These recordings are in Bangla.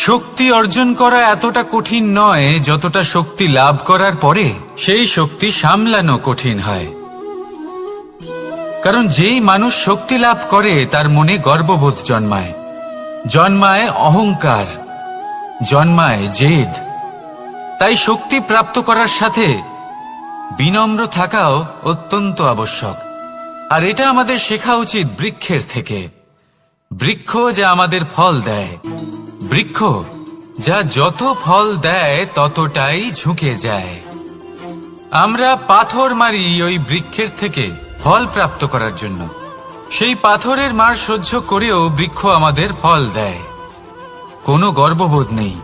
শক্তি অর্জন করা এতটা কঠিন নয় যতটা শক্তি লাভ করার পরে সেই শক্তি সামলানো কঠিন হয়। কারণ যেই মানুষ শক্তি লাভ করে তার মনে গর্ববোধ জন্মায়, জন্মায় অহংকার, জন্মায় জেদ। তাই শক্তি প্রাপ্ত করার সাথে বিনম্র থাকাও অত্যন্ত আবশ্যক। আর এটা আমাদের শেখা উচিত বৃক্ষের থেকে। বৃক্ষ যা আমাদের ফল দেয়, বৃক্ষ যা যত ফল দেয় ততটাই ঝুঁকে যায়। আমরা পাথর মারি ওই বৃক্ষের থেকে ফল প্রাপ্ত করার জন্য। সেই পাথরের মার সহ্য করেও বৃক্ষ আমাদের ফল দেয়। কোনো গর্ববোধ নেই,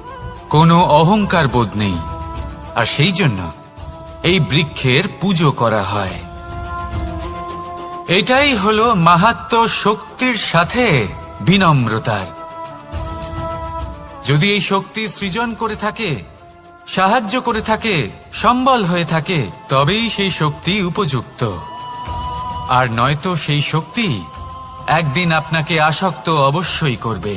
কোনো অহংকার বোধ নেই। আর সেই জন্য এই বৃক্ষের পুজো করা হয়। এটাই হলো মাহাত্ম্য শক্তির সাথে বিনম্রতার। যদি এই শক্তি সৃজন করে থাকে, সাহায্য করে থাকে, সম্বল হয়ে থাকে, তবেই সেই শক্তি উপযুক্ত। আর নয়তো সেই শক্তি একদিন আপনাকে আসক্ত অবশ্যই করবে।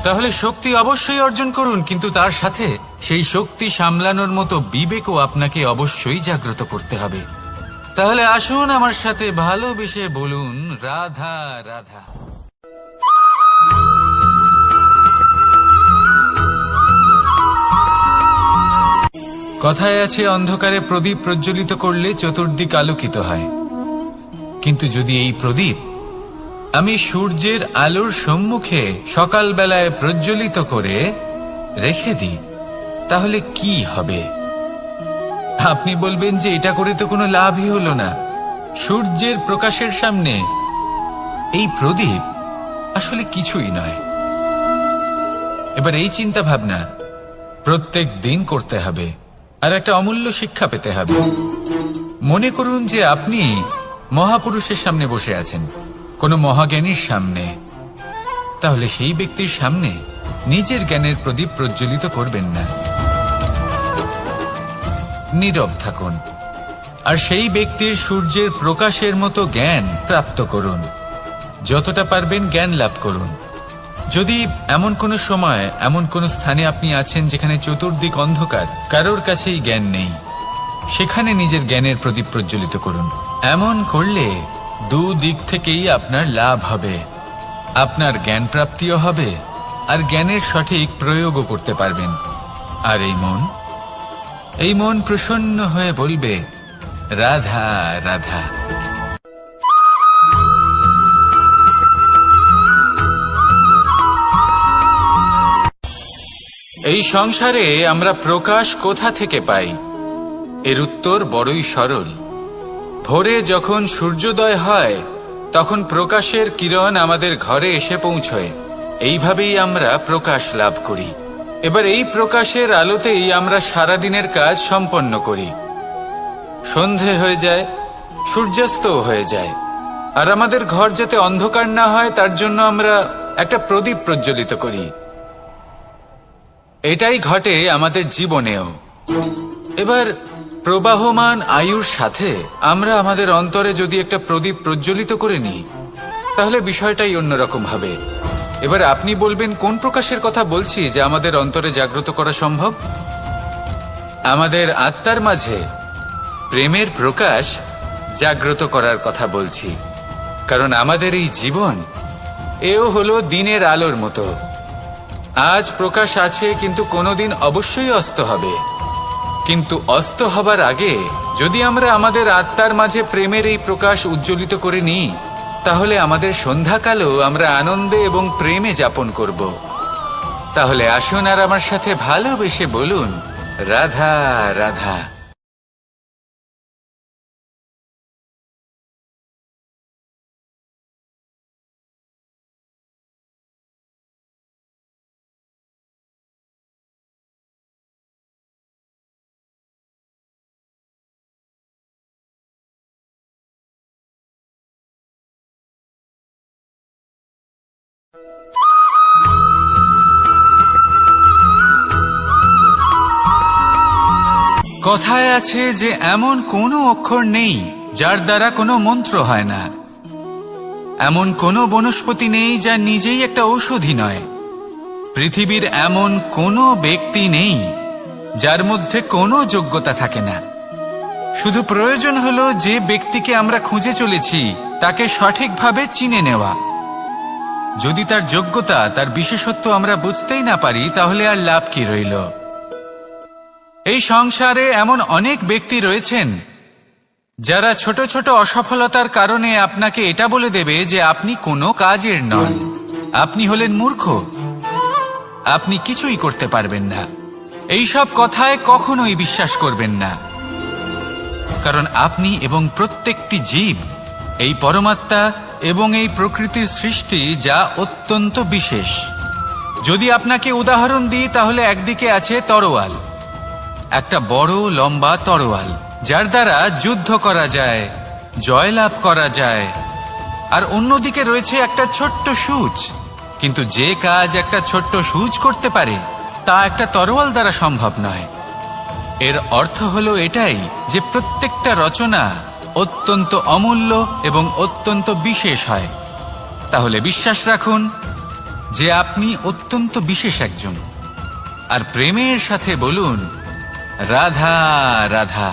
তাহলে শক্তি অবশ্যই অর্জন করুন, কিন্তু তার সাথে সেই শক্তি সামলানোর মতো বিবেকও আপনাকে অবশ্যই জাগ্রত করতে হবে। তাহলে আসুন আমার সাথে ভালোবেসে বলুন, রাধা রাধা। কথায় আছে, অন্ধকারে প্রদীপ প্রজ্বলিত করলে চতুর্দিক আলোকিত হয়। কিন্তু যদি এই প্রদীপ আমি সূর্যের আলোর সম্মুখে সকালবেলায় প্রজ্বলিত করে রেখে দিই, তাহলে কি হবে? আপনি বলবেন যে এটা করে তো কোনো লাভই হলো না। সূর্যের প্রকাশের সামনে এই প্রদীপ আসলে কিছুই নয়। এবার এই চিন্তা ভাবনা প্রত্যেক দিন করতে হবে, আর একটা অমূল্য শিক্ষা পেতে হবে। মনে করুন যে আপনি মহাপুরুষের সামনে বসে আছেন, কোনো মহাজ্ঞানীর সামনে। তাহলে সেই ব্যক্তির সামনে নিজের জ্ঞানের প্রদীপ প্রজ্বলিত করবেন না, নীরব থাকুন। আর সেই ব্যক্তির সূর্যের প্রকাশের মতো জ্ঞান প্রাপ্ত করুন। যতটা পারবেন জ্ঞান লাভ করুন। যদি এমন কোনো সময়, এমন কোনো স্থানে আপনি আছেন যেখানে চতুর্দিক অন্ধকার, কারোর কাছেই জ্ঞান নেই, সেখানে নিজের জ্ঞানের প্রদীপ প্রজ্বলিত করুন। এমন করলে দুদিক থেকেই আপনার লাভ হবে। আপনার জ্ঞান প্রাপ্তিও হবে, আর জ্ঞানের সঠিক প্রয়োগও করতে পারবেন। আর এই মন প্রসন্ন হয়ে বলবে, রাধা রাধা। এই সংসারে আমরা প্রকাশ কোথা থেকে পাই? এর উত্তর বড়ই সরল। ভোরে যখন সূর্যোদয় হয় তখন প্রকাশের কিরণ আমাদের ঘরে এসে পৌঁছয়। এইভাবেই আমরা প্রকাশ লাভ করি। এবার এই প্রকাশের আলোতেই আমরা সারাদিনের কাজ সম্পন্ন করি। সন্ধে হয়ে যায়, সূর্যাস্তও হয়ে যায়। আর আমাদের ঘর যাতে অন্ধকার না হয় তার জন্য আমরা একটা প্রদীপ প্রজ্বলিত করি। এটাই ঘটে আমাদের জীবনেও। এবার প্রবাহমান আয়ুর সাথে আমরা আমাদের অন্তরে যদি একটা প্রদীপ প্রজ্বলিত করে নিই, তাহলে বিষয়টাই অন্যরকম হবে। এবার আপনি বলবেন, কোন প্রকাশের কথা বলছি যা আমাদের অন্তরে জাগ্রত করা সম্ভব? আমাদের আত্মার মাঝে প্রেমের প্রকাশ জাগ্রত করার কথা বলছি। কারণ আমাদের এই জীবন এও হলো দিনের আলোর মতো। আজ প্রকাশ আছে, কিন্তু কোনোদিন অবশ্যই অস্ত হবে। কিন্তু অস্ত হবার আগে যদি আমরা আমাদের আত্মার মাঝে প্রেমের এই প্রকাশ উজ্জ্বলিত করে নিই, তাহলে আমাদের সন্ধ্যাকালও আমরা আনন্দে এবং প্রেমে যাপন করব। তাহলে আসুন আর আমার সাথে ভালোবেসে বলুন, রাধা রাধা। কথায় আছে যে এমন কোনো অক্ষর নেই যার দ্বারা কোনো মন্ত্র হয় না। এমন কোনো বনস্পতি নেই যা নিজেই একটা ঔষধি নয়। পৃথিবীর এমন কোনো ব্যক্তি নেই যার মধ্যে কোনো যোগ্যতা থাকে না। শুধু প্রয়োজন হলো যে ব্যক্তিকে আমরা খুঁজে চলেছি তাকে সঠিকভাবে চিনে নেওয়া। যদি তার যোগ্যতা, তার বিশেষত্ব আমরা বুঝতেই না পারি, তাহলে আর লাভ কি রইল? এই সংসারে এমন অনেক ব্যক্তি রয়েছেন যারা ছোট ছোট অসফলতার কারণে আপনাকে এটা বলে দেবে যে আপনি কোনো কাজের নন, আপনি হলেন মূর্খ, আপনি কিছুই করতে পারবেন না। এইসব কথায় কখনোই বিশ্বাস করবেন না, কারণ আপনি এবং প্রত্যেকটি জীব এই পরমাত্মা এবং এই প্রকৃতির সৃষ্টি, যা অত্যন্ত বিশেষ। যদি আপনাকে উদাহরণ দিই তাহলে একদিকে আছে তরোয়াল, একটা বড় লম্বা তরোয়াল যার দ্বারা যুদ্ধ করা যায়, জয়লাভ করা যায়। আর অন্যদিকে রয়েছে একটা ছোট্ট সূচ, কিন্তু যে কাজ একটা ছোট্ট সূচ করতে পারে তা একটা তরোয়াল দ্বারা সম্ভব নয়। এর অর্থ হলো এটাই যে প্রত্যেকটা রচনা অত্যন্ত অমূল্য এবং অত্যন্ত বিশেষ হয়। তাহলে বিশ্বাস রাখুন যে আপনি অত্যন্ত বিশেষ একজন, আর প্রেমের সাথে বলুন রাধা রাধা।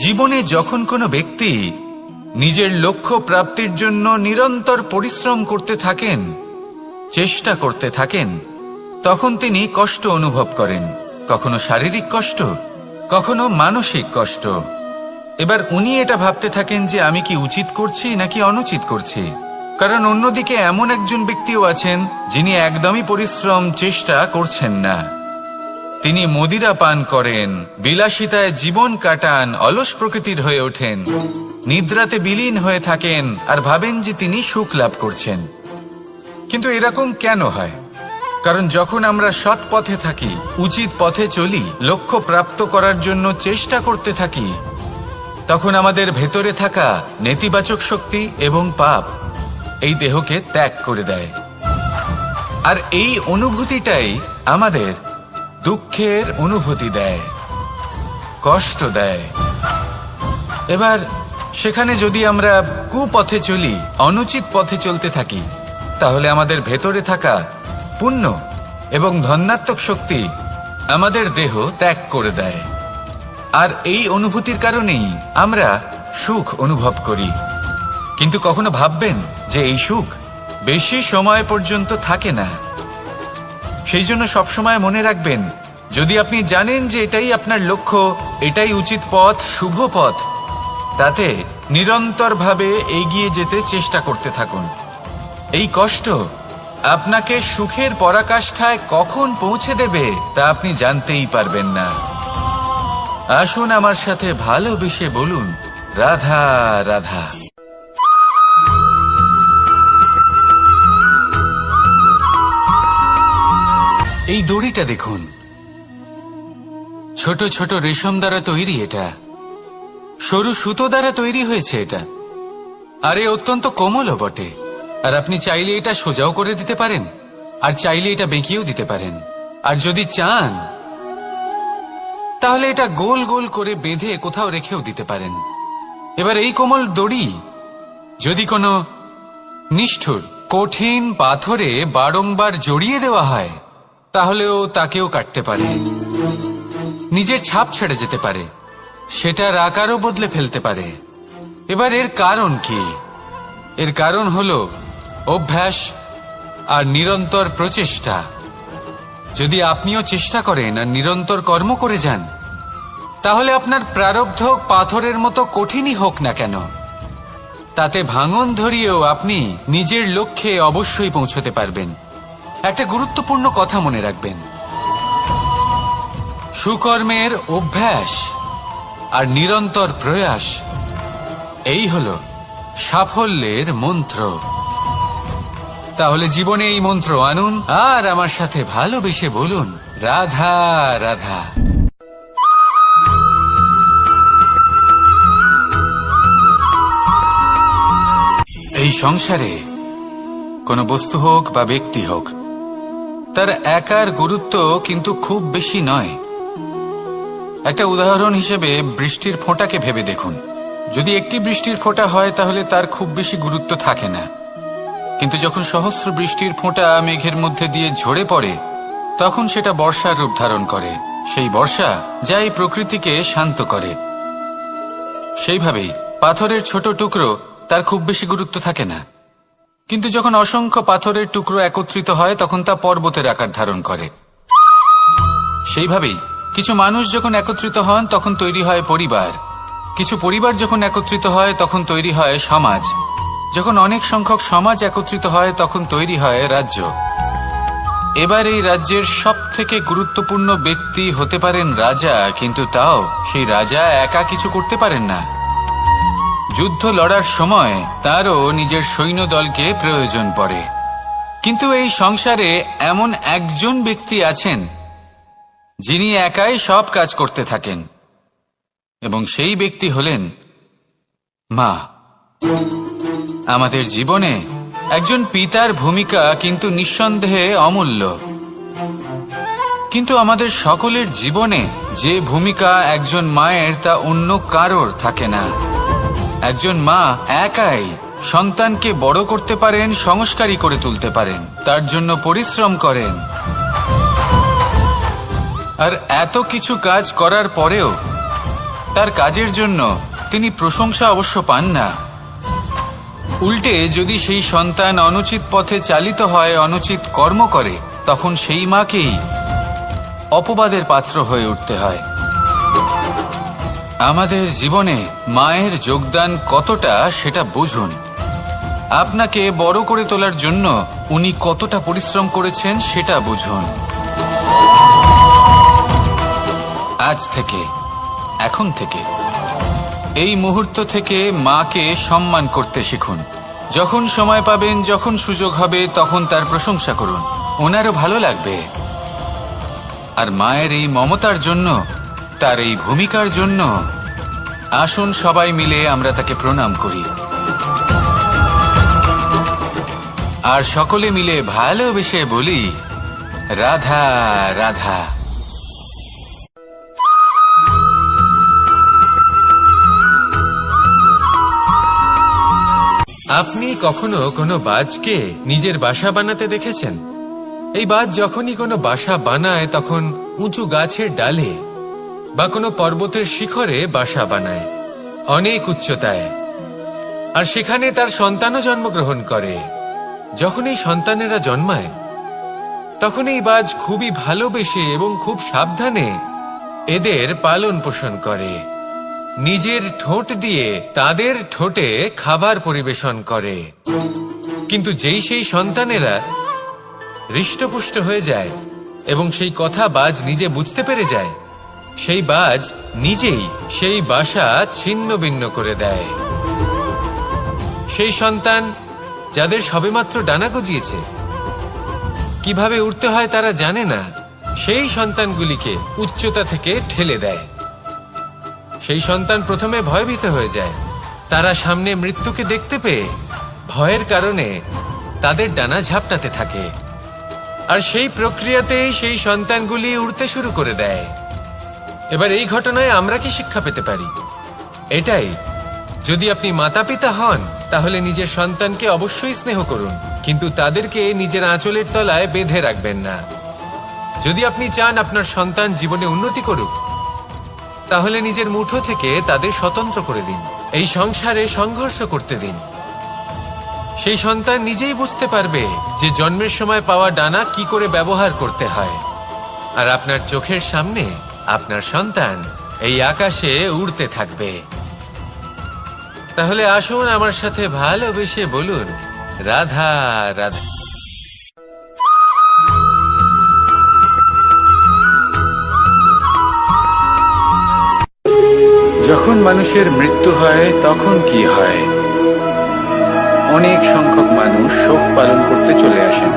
জীবনে যখন কোনো ব্যক্তি নিজের লক্ষ্য প্রাপ্তির জন্য নিরন্তর পরিশ্রম করতে থাকেন, চেষ্টা করতে থাকেন, তখন তিনি কষ্ট অনুভব করেন, কখনো শারীরিক কষ্ট, কখনো মানসিক কষ্ট। এবার উনি এটা ভাবতে থাকেন যে আমি কি উচিত করছি নাকি অনুচিত করছি, কারণ অন্যদিকে এমন একজন ব্যক্তিও আছেন যিনি একদমই পরিশ্রম, চেষ্টা করছেন না। তিনি মদিরা পান করেন, বিলাসিতায় জীবন কাটান, অলস প্রকৃতির হয়ে ওঠেন, নিদ্রাতে বিলীন হয়ে থাকেন আর ভাবেন যে তিনি সুখ লাভ করছেন। কিন্তু এরকম কেন হয়? কারণ যখন আমরা সৎ পথে থাকি, উচিত পথে চলি, লক্ষ্য প্রাপ্ত করার জন্য চেষ্টা করতে থাকি, তখন আমাদের ভেতরে থাকা নেতিবাচক শক্তি এবং পাপ এই দেহকে ত্যাগ করে দেয়। আর এই অনুভূতিটাই আমাদের দুঃখের অনুভূতি দেয়, কষ্ট দেয়। এবার সেখানে যদি আমরা কুপথে চলি, অনুচিত পথে চলতে থাকি, তাহলে আমাদের ভেতরে থাকা পুণ্য এবং ধনাত্মক শক্তি আমাদের দেহ ত্যাগ করে দেয়। আর এই অনুভূতির কারণেই আমরা সুখ অনুভব করি। কিন্তু কখনো ভাববেন যে এই সুখ বেশি সময় পর্যন্ত থাকে না। সেই জন্য সবসময় মনে রাখবেন, যদি আপনি জানেন যে এটাই আপনার লক্ষ্য, এটাই উচিত পথ, শুভ পথ, তাতে নিরন্তরভাবে এগিয়ে যেতে চেষ্টা করতে থাকুন। এই কষ্ট আপনাকে সুখের পরাকাষ্ঠায় কখন পৌঁছে দেবে তা আপনি জানতেই পারবেন না। আসুন আমার সাথে ভালোবেসে বলুন রাধা রাধা। এই দড়িটা দেখুন, ছোট ছোট রেশম দ্বারা তৈরি, এটা সরু সুতো দ্বারা তৈরি হয়েছে এটা, আর এ অত্যন্ত কোমলও বটে। আর আপনি চাইলে এটা সোজাও করে দিতে পারেন, আর চাইলে এটা বেঁকিয়েও দিতে পারেন, আর যদি চান তাহলে এটা গোল গোল করে বেঁধে কোথাও রেখেও দিতে পারেন। এবার এই কোমল দড়ি যদি কোনো নিষ্ঠুর কঠিন পাথরে বারংবার জড়িয়ে দেওয়া হয়, তাহলেও তাকেও কাটতে পারে, নিজের ছাপ ছেড়ে যেতে পারে, সেটার আকারও বদলে ফেলতে পারে। এবার এর কারণ কি? এর কারণ হলো অভ্যাস আর নিরন্তর প্রচেষ্টা। যদি আপনিও চেষ্টা করেন আর নিরন্তর কর্ম করে যান, তাহলে আপনার প্রারব্ধ পাথরের মতো কঠিনই হোক না কেন, তাতে ভাঙন ধরিয়েও আপনি নিজের লক্ষ্যে অবশ্যই পৌঁছতে পারবেন। একটা গুরুত্বপূর্ণ কথা মনে রাখবেন, সুকর্মের অভ্যাস আর নিরন্তর প্রয়াস, এই হলো সাফল্যের মন্ত্র। তাহলে জীবনে এই মন্ত্র আনুন আর আমার সাথে ভালোবেসে বলুন রাধা রাধা। এই সংসারে কোনো বস্তু হোক বা ব্যক্তি হোক, তার একার গুরুত্ব কিন্তু খুব বেশি নয়। একটা উদাহরণ হিসেবে বৃষ্টির ফোঁটাকে ভেবে দেখুন। যদি একটি বৃষ্টির ফোঁটা হয় তাহলে তার খুব বেশি গুরুত্ব থাকে না, কিন্তু যখন সহস্র বৃষ্টির ফোঁটা মেঘের মধ্যে দিয়ে ঝরে পড়ে তখন সেটা বর্ষার রূপ ধারণ করে। সেই বর্ষা যা এই প্রকৃতিকে শান্ত করে। সেইভাবেই পাথরের ছোট টুকরো তার খুব বেশি গুরুত্ব থাকে না, কিন্তু যখন অসংখ্য পাথরের টুকরো একত্রিত হয় তখন তা পর্বতের আকার ধারণ করে। সেইভাবেই কিছু মানুষ যখন একত্রিত হন তখন তৈরি হয় পরিবার, কিছু পরিবার যখন একত্রিত হয় তখন তৈরি হয় সমাজ, যখন অনেক সংখ্যক সমাজ একত্রিত হয় তখন তৈরি হয় রাজ্য। এবার এই রাজ্যের সবথেকে গুরুত্বপূর্ণ ব্যক্তি হতে পারেন রাজা, কিন্তু তাও সেই রাজা একা কিছু করতে পারেন না। যুদ্ধ লড়ার সময় তারও নিজের সৈন্যদলকে প্রয়োজন পড়ে। কিন্তু এই সংসারে এমন একজন ব্যক্তি আছেন যিনি একাই সব কাজ করতে থাকেন, এবং সেই ব্যক্তি হলেন মা। আমাদের জীবনে একজন পিতার ভূমিকা কিন্তু নিঃসন্দেহে অমূল্য, কিন্তু আমাদের সকলের জীবনে যে ভূমিকা একজন মায়ের তা অন্য কারোর থাকে না। একজন মা একাই সন্তানকে বড় করতে পারেন, সংস্কারী করে তুলতে পারেন, তার জন্য পরিশ্রম করেন। আর এত কিছু কাজ করার পরেও তার কাজের জন্য তিনি প্রশংসা অবশ্য পান না। উল্টে যদি সেই সন্তান অনুচিত পথে চালিত হয়, অনুচিত কর্ম করে, তখন সেই মাকেই অপবাদের পাত্র হয়ে উঠতে হয়। আমাদের জীবনে মায়ের যোগদান কতটা সেটা বুঝুন। আপনাকে বড় করে তোলার জন্য উনি কতটা পরিশ্রম করেছেন সেটা বুঝুন। আজ থেকে, এখন থেকে, এই মুহূর্ত থেকে মাকে সম্মান করতে শিখুন। যখন সময় পাবেন, যখন সুযোগ হবে, তখন তার প্রশংসা করুন, ওনারও ভালো লাগবে। আর মায়ের এই মমতার জন্য, তার এই ভূমিকার জন্য আসুন সবাই মিলে আমরা তাকে প্রণাম করি, আর সকলে মিলে ভালোবেসে বলি, রাধা রাধা। আপনি কখনো কোনো বাজকে নিজের বাসা বানাতে দেখেছেন? এই বাজ যখনই কোনো বাসা বানায় তখন উঁচু গাছের ডালে বা কোনো পর্বতের শিখরে বাসা বানায়, অনেক উচ্চতায়, আর সেখানে তার সন্তানও জন্মগ্রহণ করে। যখন এই সন্তানেরা জন্মায় তখন এই বাজ খুবই ভালোবেসে এবং খুব সাবধানে এদের পালন পোষণ করে। নিজের ঠোঁট দিয়ে তাদের ঠোঁটে খাবার পরিবেশন করে। কিন্তু যেই সেই সন্তানেরা হৃষ্টপুষ্ট হয়ে যায় এবং সেই কথা বাজ নিজে বুঝতে পেরে যায়, সেই বাজ নিজেই সেই বাসা ছিন্ন ভিন্ন করে দেয়। সেই সন্তান যাদের সবেমাত্র ডানা গজিয়েছে, কিভাবে উঠতে হয় তারা জানে না, সেই সন্তানগুলিকে উচ্চতা থেকে ঠেলে দেয়। সেই সন্তান প্রথমে ভয়ভীত হয়ে যায়। তারা সামনে মৃত্যুকে দেখতে পেয়ে ভয়ের কারণে তাদের ডানা ঝাপটাতে থাকে, আর সেই প্রক্রিয়াতেই সেই সন্তানগুলি উড়তে শুরু করে দেয়। এবার এই ঘটনায় আমরা কি শিক্ষা পেতে পারি? এটাই, যদি আপনি মাতা পিতা হন তাহলে নিজের সন্তানকে অবশ্যই স্নেহ করুন, কিন্তু তাদেরকে নিজের আঁচলের তলায় বেঁধে রাখবেন না। যদি আপনি চান আপনার সন্তান জীবনে উন্নতি করুক, তাহলে নিজের মুঠো থেকে তাদের স্বতন্ত্র করে দিন, এই সংসারে সংঘর্ষ করতে দিন। সেই সন্তান নিজেই বুঝতে পারবে যে জন্মের সময় পাওয়া ডানা কি করে ব্যবহার করতে হয়। আর আপনার চোখের সামনে আপনার সন্তান এই আকাশে উড়তে থাকবে। তাহলে আসুন আমার সাথে ভালোবেসে বলুন, রাধা রাধা। যখন মানুষের মৃত্যু হয় তখন কি হয়? অনেক সংখ্যক মানুষ শোক পালন করতে চলে আসেন।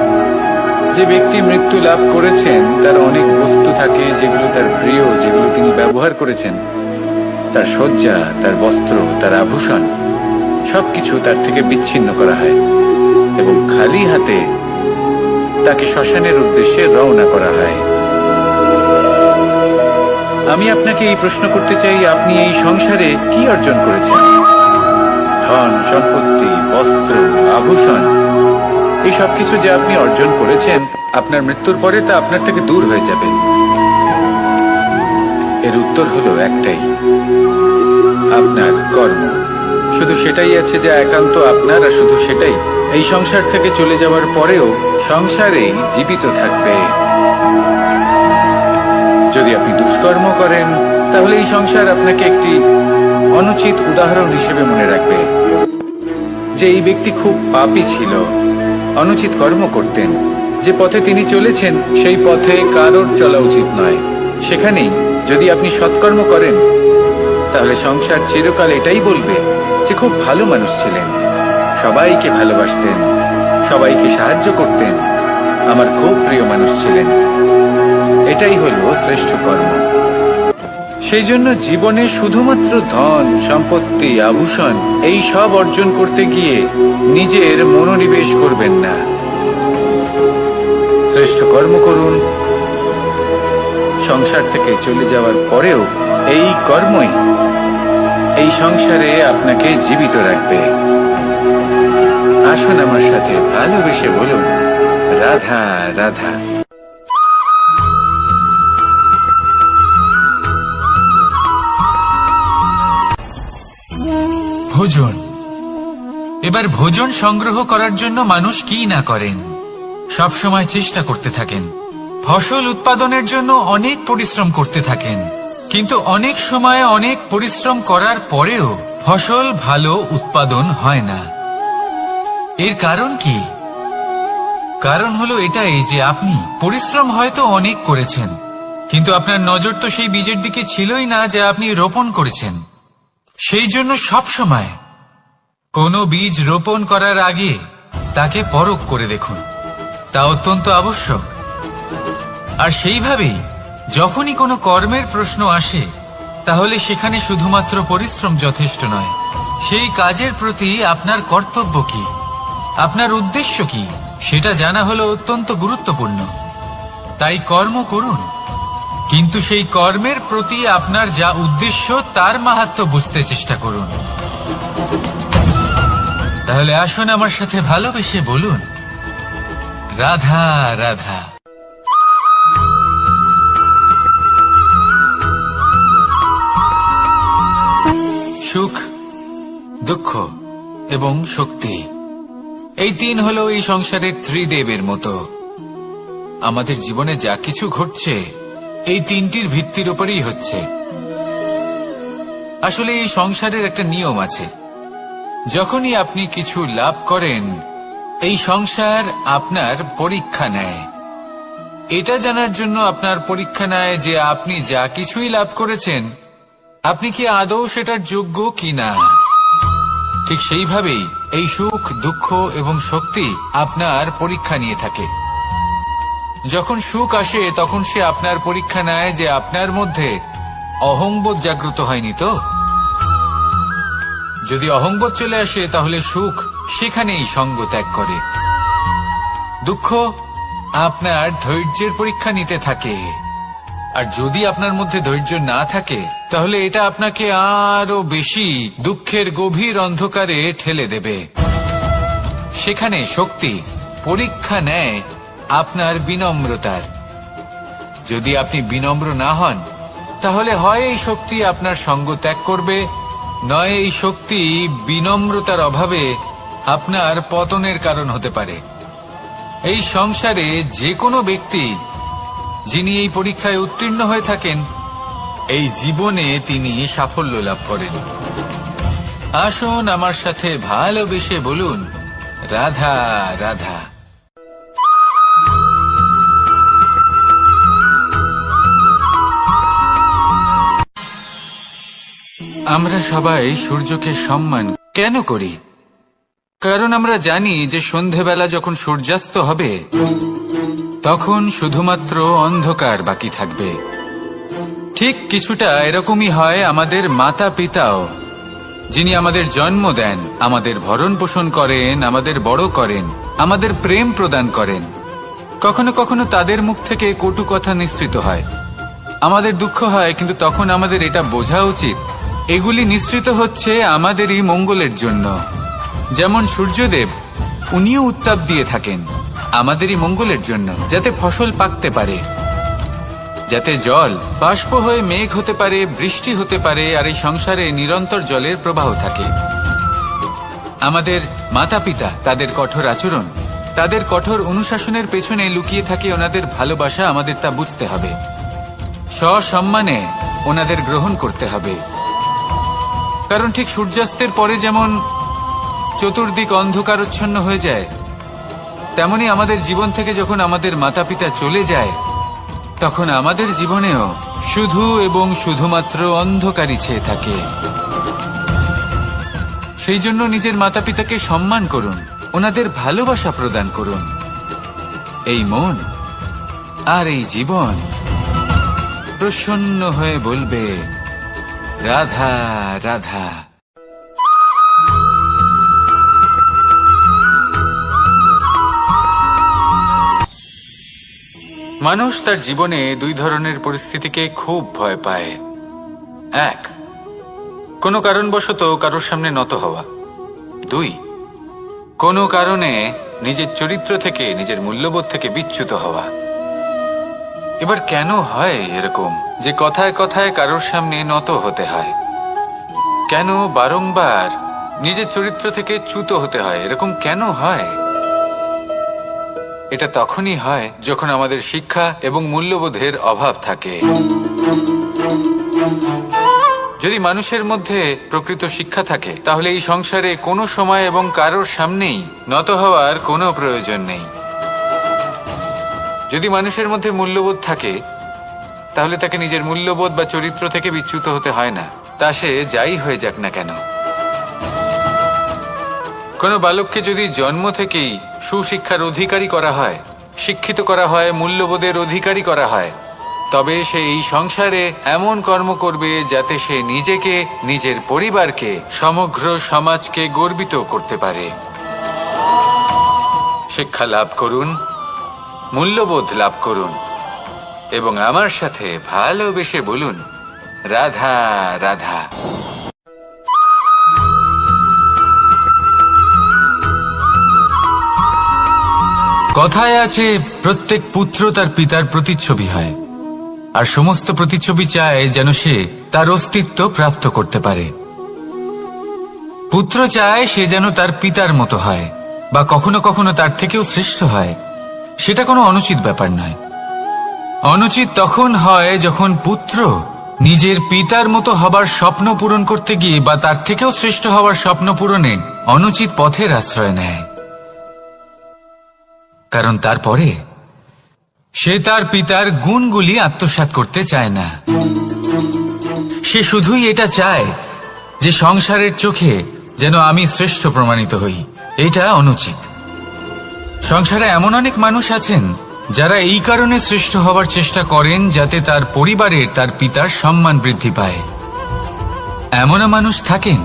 যে ব্যক্তি মৃত্যু লাভ করেছেন তার অনেক বস্তু থাকে যেগুলো তার প্রিয়, যেগুলো তিনি ব্যবহার করেছেন। তার শয্যা, তার বস্ত্র, তার আভূষণ সবকিছু তার থেকে বিচ্ছিন্ন করা হয় এবং খালি হাতে তাকে শ্মশানের উদ্দেশ্যে রওনা করা হয়। আমি আপনাকে এই প্রশ্ন করতে চাই, আপনি এই সংসারে কি অর্জন করেছেন? ধন সম্পত্তি, বস্ত্র, আভূষণ, এই সবকিছু যে আপনি অর্জন করেছেন, আপনার মৃত্যুর পরে তা আপনার থেকে দূর হয়ে যাবে। এর উত্তর হলো একটাই, আপনার কর্ম। শুধু সেটাই আছে যা একান্ত আপনার, আর শুধু সেটাই এই সংসার থেকে চলে যাওয়ার পরেও সংসারেই জীবিত থাকবে। যদি আপনি দুষ্কর্ম করেন, তাহলে এই সংসার আপনাকে একটি অনুচিত উদাহরণ হিসেবে মনে রাখবে যে এই ব্যক্তি খুব পাপী ছিল, অনুচিত কর্ম করতেন। যে পথে তিনি চলেছেন সেই পথে কারোর চলা উচিত নয়। সেখানেই যদি আপনি সৎকর্ম করেন, তাহলে সংসার চিরকাল এটাই বলবে যে খুব ভালো মানুষ ছিলেন, সবাইকে ভালোবাসতেন, সবাইকে সাহায্য করতেন, আমার খুব প্রিয় মানুষ ছিলেন। এটাই হলো শ্রেষ্ঠ কর্ম। সেই জন্য জীবনে শুধুমাত্র ধন সম্পত্তি, আভূষণ, এই সব অর্জন করতে গিয়ে নিজের মনোনিবেশ করবেন না। শ্রেষ্ঠ কর্ম করুন। সংসার থেকে চলে যাওয়ার পরেও এই কর্মই এই সংসারে আপনাকে জীবিত রাখবে। আসুন আমার সাথে ভালোবেসে বলুন, রাধা রাধা। ভোজন। এবার ভোজন সংগ্রহ করার জন্য মানুষ কি না করেন, সবসময় চেষ্টা করতে থাকেন। ফসল উৎপাদনের জন্য অনেক পরিশ্রম করতে থাকেন, কিন্তু অনেক সময় অনেক পরিশ্রম করার পরেও ফসল ভালো উৎপাদন হয় না। এর কারণ কি? কারণ হলো এটাই যে আপনি পরিশ্রম হয়তো অনেক করেছেন, কিন্তু আপনার নজর তো সেই বীজের দিকে ছিলই না যা আপনি রোপণ করেছেন। সেই জন্য সব সময় কোনো বীজ রোপণ করার আগে তাকে পরখ করে দেখুন, তা অত্যন্ত আবশ্যক। আর সেইভাবেই যখনই কোনো কর্মের প্রশ্ন আসে, তাহলে সেখানে শুধুমাত্র পরিশ্রম যথেষ্ট নয়। সেই কাজের প্রতি আপনার কর্তব্য কি, আপনার উদ্দেশ্য কি, সেটা জানা হলো অত্যন্ত গুরুত্বপূর্ণ। তাই কর্ম করুন, কিন্তু সেই কর্মের প্রতি আপনার যা উদ্দেশ্য তার মাহাত্ম্য বুঝতে চেষ্টা করুন। তাহলে আসুন আমার সাথে ভালোবেসে বলুন, রাধা রাধা। সুখ, দুঃখ এবং শক্তি, এই তিন হলো এই সংসারের ত্রিদেবের মতো। আমাদের জীবনে যা কিছু ঘটছে এই তিনটির ভিত্তির উপরেই হচ্ছে। আসলে এই সংসারের একটা নিয়ম আছে, যখনই আপনি কিছু লাভ করেন, এই সংসার আপনার পরীক্ষা নেয়। এটা জানার জন্য আপনার পরীক্ষা নেয় যে আপনি যা কিছুই লাভ করেছেন, আপনি কি আদৌ সেটার যোগ্য কিনা। ঠিক সেইভাবেই এই সুখ, দুঃখ এবং শক্তি আপনার পরীক্ষা নিয়ে থাকে। যখন সুখ আসে তখন সে আপনার পরীক্ষা নেয় যে আপনার মধ্যে অহংবোধ জাগ্রত হয়নি তো। যদি অহংবোধ চলে আসে তাহলে সুখ সেখানেই সঙ্গ ত্যাগ করে। দুঃখ আপনার ধৈর্যের পরীক্ষা নিতে থাকে, আর যদি আপনার মধ্যে ধৈর্য না থাকে তাহলে এটা আপনাকে আরো বেশি দুঃখের গভীর অন্ধকারে ঠেলে দেবে। সেখানে শক্তি পরীক্ষা নেয় আপনার বিনম্রতার। যদি আপনি বিনম্র না হন, তাহলে হয় এই শক্তি আপনার সঙ্গ ত্যাগ করবে, নয় এই শক্তি বিনম্রতার অভাবে আপনার পতনের কারণ হতে পারে। এই সংসারে যে কোনো ব্যক্তি যিনি এই পরীক্ষায় উত্তীর্ণ হয়ে থাকেন, এই জীবনে তিনি সাফল্য লাভ করেন। আসুন আমার সাথে ভালোবেসে বলুন, রাধা রাধা। আমরা সবাই সূর্যকে সম্মান কেন করি? কারণ আমরা জানি যে সন্ধেবেলা যখন সূর্যাস্ত হবে তখন শুধুমাত্র অন্ধকার বাকি থাকবে। ঠিক কিছুটা এরকমই হয় আমাদের মাতা পিতাও, যিনি আমাদের জন্ম দেন, আমাদের ভরণ পোষণ করেন, আমাদের বড় করেন, আমাদের প্রেম প্রদান করেন। কখনো কখনো তাদের মুখ থেকে কটু কথা নিঃসৃত হয়, আমাদের দুঃখ হয়, কিন্তু তখন আমাদের এটা বোঝা উচিত এগুলি নিঃসৃত হচ্ছে আমাদেরই মঙ্গলের জন্য। যেমন সূর্যদেব, উনিও উত্তাপ দিয়ে থাকেন আমাদেরই মঙ্গলের জন্য, যাতে ফসল পাকতে পারে, যাতে জল বাষ্প হয়ে মেঘ হতে পারে, বৃষ্টি হতে পারে, আর এই সংসারে নিরন্তর জলের প্রবাহ থাকে। আমাদের মাতা পিতা, তাদের কঠোর আচরণ, তাদের কঠোর অনুশাসনের পেছনে লুকিয়ে থাকে ওনাদের ভালোবাসা। আমাদের তা বুঝতে হবে, সসম্মানে ওনাদের গ্রহণ করতে হবে। কারণ ঠিক সূর্যাস্তের পরে যেমন চতুর্দিক অন্ধকারচ্ছন্ন হয়ে যায়, তেমনি আমাদের জীবন থেকে যখন আমাদের মাতা পিতা চলে যায়, তখন আমাদের জীবনেও শুধু এবং শুধুমাত্র অন্ধকারই ছেয়ে থাকে। সেই জন্য নিজের মাতা পিতাকে সম্মান করুন, ওনাদের ভালোবাসা প্রদান করুন। এই মন আর এই জীবন প্রসন্ন হয়ে বলবে, রাধা রাধা। মানুষ তার জীবনে দুই ধরনের পরিস্থিতিকে খুব ভয় পায়। এক, কোনো কারণবশত কারোর সামনে নত হওয়া। দুই, কোনো কারণে নিজের চরিত্র থেকে, নিজের মূল্যবোধ থেকে বিচ্যুত হওয়া। এবার কেন হয় এরকম যে কথায় কথায় কারোর সামনে নত হতে হয়? কেন বারংবার নিজের চরিত্র থেকে চ্যুত হতে হয়? এরকম কেন হয়? এটা তখনই হয় যখন আমাদের শিক্ষা এবং মূল্যবোধের অভাব থাকে। যদি মানুষের মধ্যে প্রকৃত শিক্ষা থাকে, তাহলে এই সংসারে কোনো সময় এবং কারোর সামনেই নত হওয়ার কোনো প্রয়োজন নেই। যদি মানুষের মধ্যে মূল্যবোধ থাকে, তাহলে তাকে নিজের মূল্যবোধ বা চরিত্র থেকে বিচ্যুত হতে হয় না, তা সে যাই হয়ে যাক না কেন। কোনো বালককে যদি জন্ম থেকেই সুশিক্ষার অধিকারী করা হয়, শিক্ষিত করা হয়, মূল্যবোধের অধিকারী করা হয়, তবে সে এই সংসারে এমন কর্ম করবে যাতে সে নিজেকে, নিজের পরিবারকে, সমগ্র সমাজকে গর্বিত করতে পারে। শিক্ষা লাভ করুন, মূল্যবোধ লাভ করুন, এবং আমার সাথে ভালোবেসে বলুন, রাধা রাধা। কথায় আছে, প্রত্যেক পুত্র তার পিতার প্রতিচ্ছবি হয়, আর সমস্ত প্রতিচ্ছবি চায় যেন সে তার অস্তিত্ব প্রাপ্ত করতে পারে। পুত্র চায় সে যেন তার পিতার মতো হয়, বা কখনো কখনো তার থেকেও শ্রেষ্ঠ হয়। সেটা কোনো অনুচিত ব্যাপার নয়। অনুচিত তখন হয় যখন পুত্র নিজের পিতার মতো হবার স্বপ্ন পূরণ করতে গিয়ে বা তার থেকেও শ্রেষ্ঠ হওয়ার স্বপ্ন পূরণে অনুচিত পথের আশ্রয় নেয়। কারণ তারপরে সে তার পিতার গুণগুলি আত্মসাৎ করতে চায় না। সে শুধুই এটা চায় যে সংসারের চোখে যেন আমি শ্রেষ্ঠ প্রমাণিত হই। এটা অনুচিত। সংসারে এমন অনেক মানুষ আছেন যারা এই কারণে শ্রেষ্ঠ হবার চেষ্টা করেন যাতে তার পরিবারের, তার পিতার সম্মান বৃদ্ধি পায়। এমনও মানুষ থাকেন,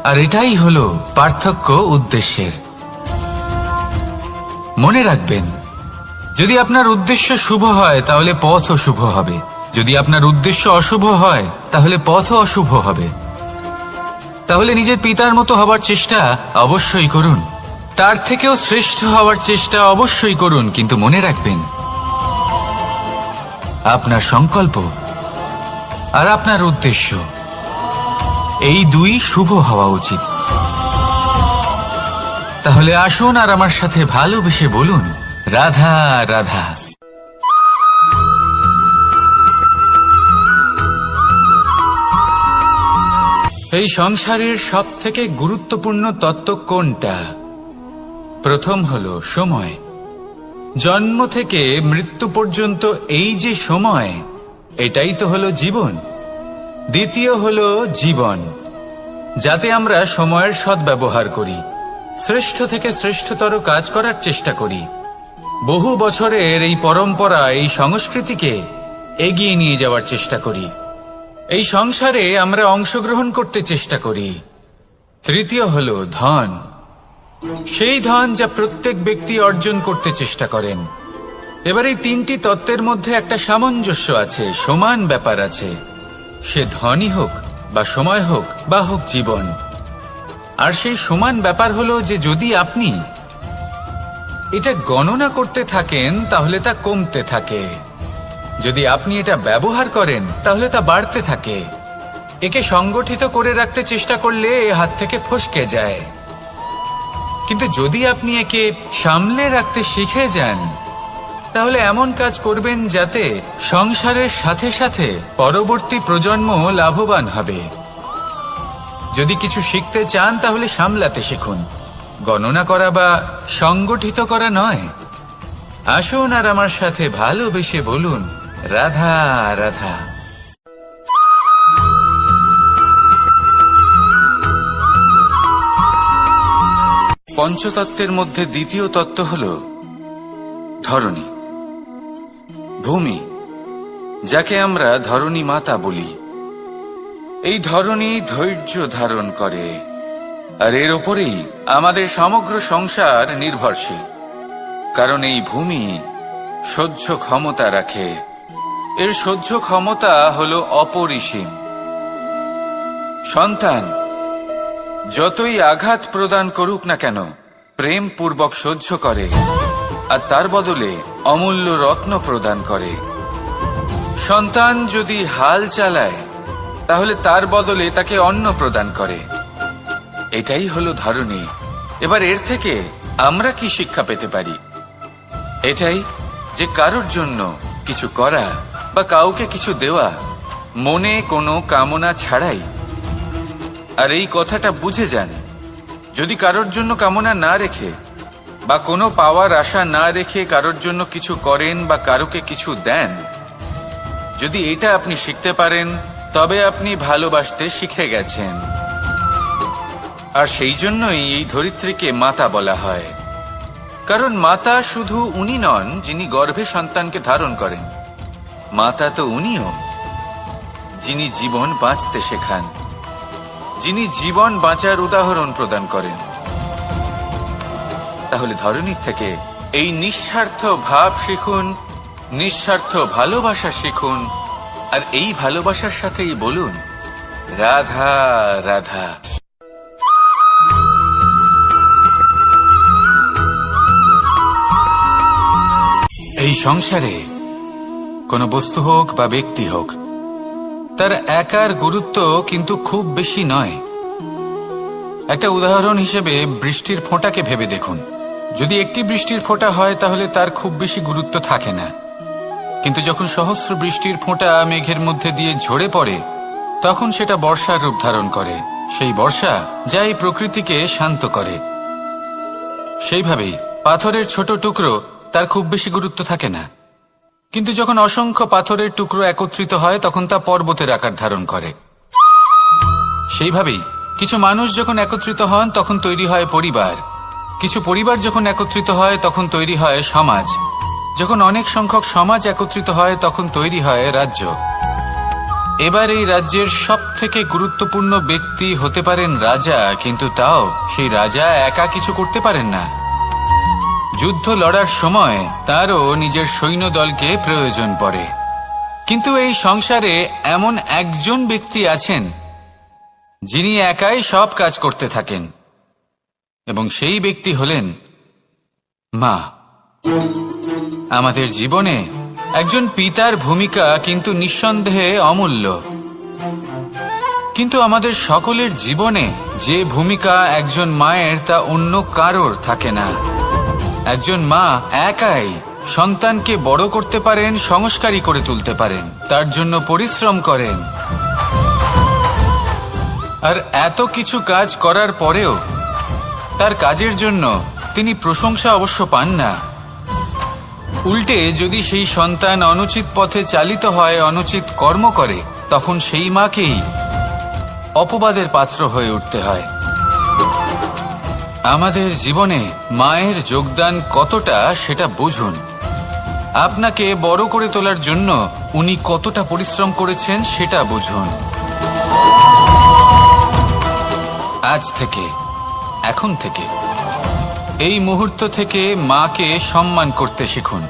আর এটাই হলো পার্থক্য উদ্দেশ্যের। মনে রাখবেন, যদি আপনার উদ্দেশ্য শুভ হয় তাহলে পথও শুভ হবে, যদি আপনার উদ্দেশ্য অশুভ হয় তাহলে পথও অশুভ হবে। তাহলে নিজের পিতার মতো হবার চেষ্টা অবশ্যই করুন, তার থেকেও শ্রেষ্ঠ হওয়ার চেষ্টা অবশ্যই করুন, কিন্তু মনে রাখবেন আপনার সংকল্প আর আপনার উদ্দেশ্য এই দুই শুভ হওয়া উচিত। তাহলে আসুন আর আমার সাথে ভালোবেসে বলুন, রাধা রাধা। এই সংসারের সব থেকে গুরুত্বপূর্ণ তত্ত্ব কোনটা? প্রথম হলো সময়। জন্ম থেকে মৃত্যু পর্যন্ত এই যে সময়, এটাই তো হলো জীবন। দ্বিতীয় হলো জীবন, যাতে আমরা সময়ের সদ্ব্যবহার করি, শ্রেষ্ঠ থেকে শ্রেষ্ঠতর কাজ করার চেষ্টা করি। বহু বছরের এই পরম্পরা, এই সংস্কৃতিকে এগিয়ে নিয়ে যাওয়ার চেষ্টা করি। এই সংসারে আমরা অংশগ্রহণ করতে চেষ্টা করি। তৃতীয় হলো ধন, সেই ধন যা প্রত্যেক ব্যক্তি অর্জন করতে চেষ্টা করেন। এবার এই তিনটি তত্ত্বের মধ্যে একটা সামঞ্জস্য আছে, সমান ব্যাপার আছে। সে ধনই হোক বা সময় হোক বা হোক জীবন। আর সেই সমান ব্যাপার হলো যে যদি আপনি এটা গণনা করতে থাকেন তাহলে তা কমতে থাকে, যদি আপনি এটা ব্যবহার করেন তাহলে তা বাড়তে থাকে। একে সংগঠিত করে রাখতে চেষ্টা করলে এ হাত থেকে ফসকে যায়, কিন্তু যদি আপনি একে সামলে রাখতে শিখে যান তাহলে এমন কাজ করবেন যাতে সংসারের সাথে সাথে পরবর্তী প্রজন্ম লাভবান হবে। যদি কিছু শিখতে চান তাহলে সামলাতে শিখুন, গণনা করা বা সংগঠিত করা নয়। আসুন আর আমার সাথে ভালোবেসে বলুন, রাধা রাধা। পঞ্চতত্ত্বের মধ্যে দ্বিতীয় তত্ত্ব হল ধরণী, ভূমি, যাকে আমরা ধরণী মাতা বলি। এই ধরণী ধৈর্য ধারণ করে, আর এর ওপরেই আমাদের সমগ্র সংসার নির্ভরশীল। কারণ এই ভূমি সহ্য ক্ষমতা রাখে, এর সহ্য ক্ষমতা হল অপরিসীম। সন্তান যতই আঘাত প্রদান করুক না কেন প্রেম পূর্বক সহ্য করে, আর তার বদলে অমূল্য রত্ন প্রদান করে। সন্তান যদি হাল চালায় তাহলে তার বদলে তাকে অন্ন প্রদান করে। এটাই হলো ধরণী। এবার এর থেকে আমরা কি শিক্ষা পেতে পারি? এটাই যে কারোর জন্য কিছু করা বা কাউকে কিছু দেওয়া মনে কোনো কামনা ছাড়াই। আর এই কথাটা বুঝে যান, যদি কারোর জন্য কামনা না রেখে বা কোনো পাওয়ার আশা না রেখে কারোর জন্য কিছু করেন বা কারোকে কিছু দেন, যদি এটা আপনি শিখতে পারেন তবে আপনি ভালোবাসতে শিখে গেছেন। আর সেই জন্যই এই ধরিত্রীকে মাতা বলা হয়। কারণ মাতা শুধু উনি নন যিনি গর্ভে সন্তানকে ধারণ করেন, মাতা তো উনিও যিনি জীবন বাঁচতে শেখান, যিনি জীবন বাঁচার উদাহরণ প্রদান করেন। তাহলে ধরণীর থেকে এই নিঃস্বার্থ ভাব শিখুন, নিঃস্বার্থ ভালোবাসা শিখুন, আর এই ভালোবাসার সাথেই বলুন, রাধা রাধা। এই সংসারে কোনো বস্তু হোক বা ব্যক্তি হোক, তার একার গুরুত্ব কিন্তু খুব বেশি নয়। একটা উদাহরণ হিসেবে বৃষ্টির ফোঁটাকে ভেবে দেখুন। যদি একটি বৃষ্টির ফোঁটা হয় তাহলে তার খুব বেশি গুরুত্ব থাকে না, কিন্তু যখন সহস্র বৃষ্টির ফোঁটা মেঘের মধ্যে দিয়ে ঝরে পড়ে তখন সেটা বর্ষার রূপ ধারণ করে। সেই বর্ষা যা এই প্রকৃতিকে শান্ত করে। সেইভাবেই পাথরের ছোট টুকরো, তার খুব বেশি গুরুত্ব থাকে না, কিন্তু যখন অসংখ্য পাথরের টুকরো একত্রিত হয় তখন তা পর্বতের আকার ধারণ করে। সেইভাবেই কিছু মানুষ যখন একত্রিত হন তখন তৈরি হয় পরিবার, কিছু পরিবার যখন একত্রিত হয় তখন তৈরি হয় সমাজ, যখন অনেক সংখ্যক সমাজ একত্রিত হয় তখন তৈরি হয় রাজ্য। এবার এই রাজ্যের সবথেকে গুরুত্বপূর্ণ ব্যক্তি হতে পারেন রাজা, কিন্তু তাও সেই রাজা একা কিছু করতে পারেন না। যুদ্ধ লড়ার সময় তারও নিজের সৈন্যদলকে প্রয়োজন পড়ে। কিন্তু এই সংসারে এমন একজন ব্যক্তি আছেন যিনি একাই সব কাজ করতে থাকেন, এবং সেই ব্যক্তি হলেন মা। আমাদের জীবনে একজন পিতার ভূমিকা কিন্তু নিঃসন্দেহে অমূল্য, কিন্তু আমাদের সকলের জীবনে যে ভূমিকা একজন মায়ের তা অন্য কারোর থাকে না। একজন মা একাই সন্তানকে বড় করতে পারেন, সংস্কারী করে তুলতে পারেন, তার জন্য পরিশ্রম করেন। আর এত কিছু কাজ করার পরেও তার কাজের জন্য তিনি প্রশংসা অবশ্য পান না। উল্টে যদি সেই সন্তান অনুচিত পথে চালিত হয়, অনুচিত কর্ম করে, তখন সেই মাকেই অপবাদের পাত্র হয়ে উঠতে হয়। আমাদের জীবনে মায়ের যোগদান কতটা সেটা বুঝুন। আপনাকে বড় করে তোলার জন্য উনি কতটা পরিশ্রম করেছেন সেটা বুঝুন। আজ থেকে, এখন থেকে, এই মুহূর্ত থেকে মাকে সম্মান করতে শিখুন।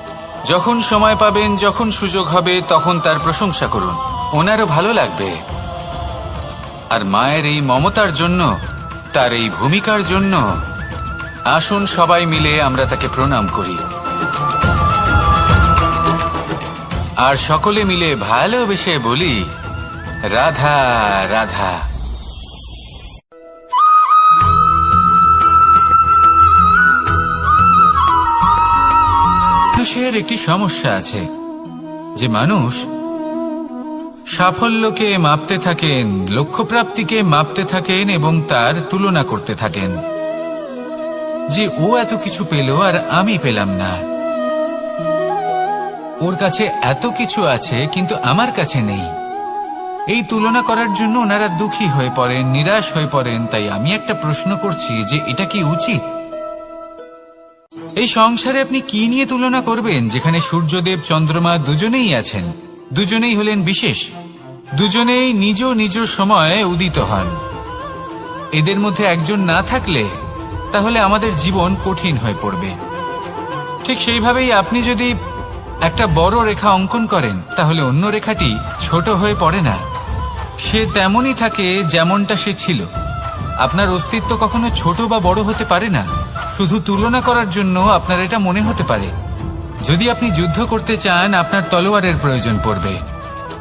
যখন সময় পাবেন, যখন সুযোগ হবে, তখন তার প্রশংসা করুন। ওনারও ভালো লাগবে। আর মায়ের এই মমতার জন্য, তার এই ভূমিকার জন্য আসুন সবাই মিলে আমরা তাকে প্রণাম করি, আর সকলে মিলে ভালোবেসে বলি, রাধা রাধা। মানুষের একটি সমস্যা আছে যে মানুষ সাফল্যকে মাপতে থাকেন, লক্ষ্যপ্রাপ্তিকে মাপতে থাকেন এবং তার তুলনা করতে থাকেন যে ও এত কিছু পেল আর আমি পেলাম না, ওর কাছে এত কিছু আছে কিন্তু আমার কাছে নেই। এই তুলনা করার জন্য ওনারা দুঃখী হয়ে পড়েন, নিরাশ হয়ে পড়েন। তাই আমি একটা প্রশ্ন করছি যে এটা কি উচিত? এই সংসারে আপনি কি নিয়ে তুলনা করবেন, যেখানে সূর্যদেব চন্দ্রমা দুজনেই আছেন, দুজনেই হলেন বিশেষ, দুজনেই নিজ নিজ সময়ে উদিত হন। এদের মধ্যে একজন না থাকলে তাহলে আমাদের জীবন কঠিন হয়ে পড়বে। ঠিক সেইভাবেই আপনি যদি একটা বড় রেখা অঙ্কন করেন তাহলে অন্য রেখাটি ছোট হয়ে পড়ে না, সে তেমনই থাকে যেমনটা সে ছিল। আপনার অস্তিত্ব কখনো ছোট বা বড় হতে পারে না। শুধু তুলনা করার জন্য আপনার এটা মনে হতে পারে। যদি আপনি যুদ্ধ করতে চান, আপনার তলোয়ারের প্রয়োজন পড়বে।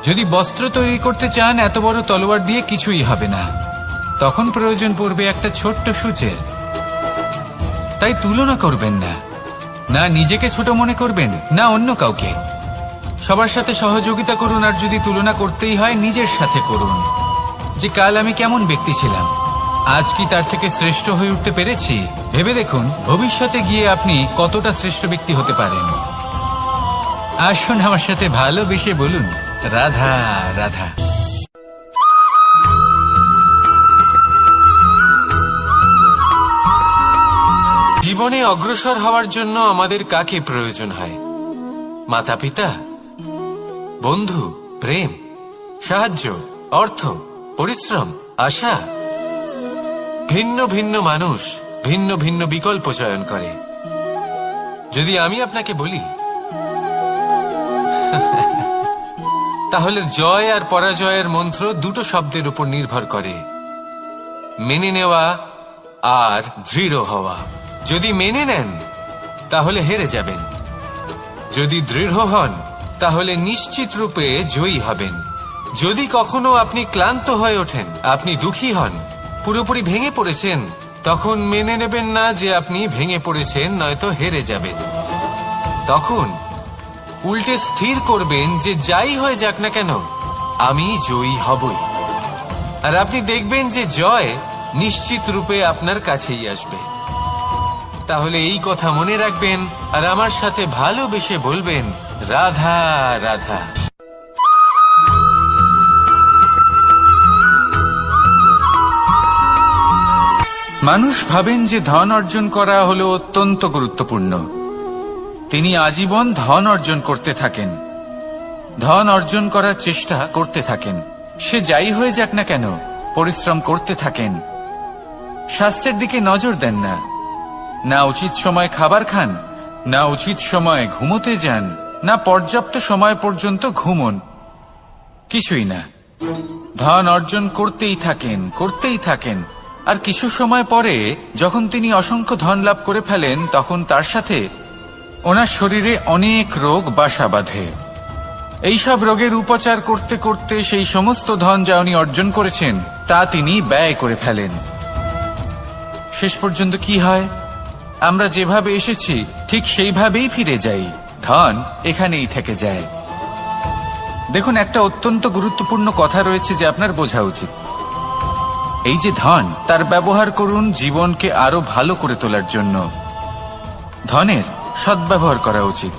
যদি বস্ত্র তৈরি করতে চান, এত বড় তলোয়ার দিয়ে কিছুই হবে না, তখন প্রয়োজন পড়বে একটা ছোট্ট সূচের। তাই তুলনা করবেন না, না নিজেকে ছোট মনে করবেন, না অন্য কাউকে। সবার সাথে সহযোগিতা করুন, আর যদি তুলনা করতেই হয় নিজের সাথে করুন, যে কাল আমি কেমন ব্যক্তি ছিলাম, আজ কি তার থেকে শ্রেষ্ঠ হয়ে উঠতে পেরেছি। ভেবে দেখুন ভবিষ্যতে গিয়ে আপনি কতটা শ্রেষ্ঠ ব্যক্তি হতে পারেন। আসুন আমার সাথে ভালোবেসে বলুন, রাধা রাধা। জীবনে অগ্রসর হওয়ার জন্য আমাদের কাকে প্রয়োজন হয়? মাতা পিতা, বন্ধু, প্রেম, সাহায্য, অর্থ, পরিশ্রম, আশা। ভিন্ন ভিন্ন মানুষ ভিন্ন ভিন্ন বিকল্প চয়ন করে। যদি আমি আপনাকে বলি তাহলে জয় আর পরাজয়ের মন্ত্র দুটো শব্দের উপর নির্ভর করে, মেনে নেওয়া আর দৃঢ় হওয়া। যদি মেনে নেন তাহলে হেরে যাবেন, যদি দৃঢ় হন তাহলে নিশ্চিত রূপে জয়ী হবেন। যদি কখনো আপনি ক্লান্ত হয়ে ওঠেন, আপনি দুঃখী হন, পুরোপুরি ভেঙে পড়েছেন, তখন মেনে নেবেন না যে আপনি ভেঙে পড়েছেন, নয়তো হেরে যাবেন। তখন উল্টে স্থির করবেন যে যাই হয়ে যাক না কেন আমি জয়ী হবই। আর আপনি দেখবেন যে জয় নিশ্চিত রূপে আপনার কাছেই আসবে। তাহলে এই কথা মনে রাখবেন আর আমার সাথে ভালোবেসে বলবেন, রাধা রাধা। মানুষ ভাবেন যে ধন অর্জন করা হলো অত্যন্ত গুরুত্বপূর্ণ। তিনি আজীবন ধন অর্জন করতে থাকেন, ধন অর্জন করার চেষ্টা করতে থাকেন। সে যাই হয়ে যাক না কেন পরিশ্রম করতে থাকেন। স্বাস্থ্যের দিকে নজর দেন না, না উচিত সময় খাবার খান, না উচিত সময় ঘুমোতে যান, না পর্যাপ্ত সময় পর্যন্ত ঘুমন, কিছুই না। ধন অর্জন করতেই থাকেন, করতেই থাকেন। আর কিছু সময় পরে যখন তিনি অসংখ্য ধন লাভ করে ফেলেন, তখন তার সাথে ওনার শরীরে অনেক রোগ বাসা বাঁধে। এইসব রোগের উপচার করতে করতে সেই সমস্ত ধন যা উনি অর্জন করেছেন তা তিনি ব্যয় করে ফেলেন। শেষ পর্যন্ত কি হয়? আমরা যেভাবে এসেছি ঠিক সেইভাবেই ফিরে যাই, ধন এখানেই থেকে যায়। দেখুন, একটা অত্যন্ত গুরুত্বপূর্ণ কথা রয়েছে যে আপনার বোঝা উচিত। এই যে ধন, তার ব্যবহার করুন জীবনকে আরো ভালো করে তোলার জন্য। ধনের সদ্ব্যবহার করা উচিত,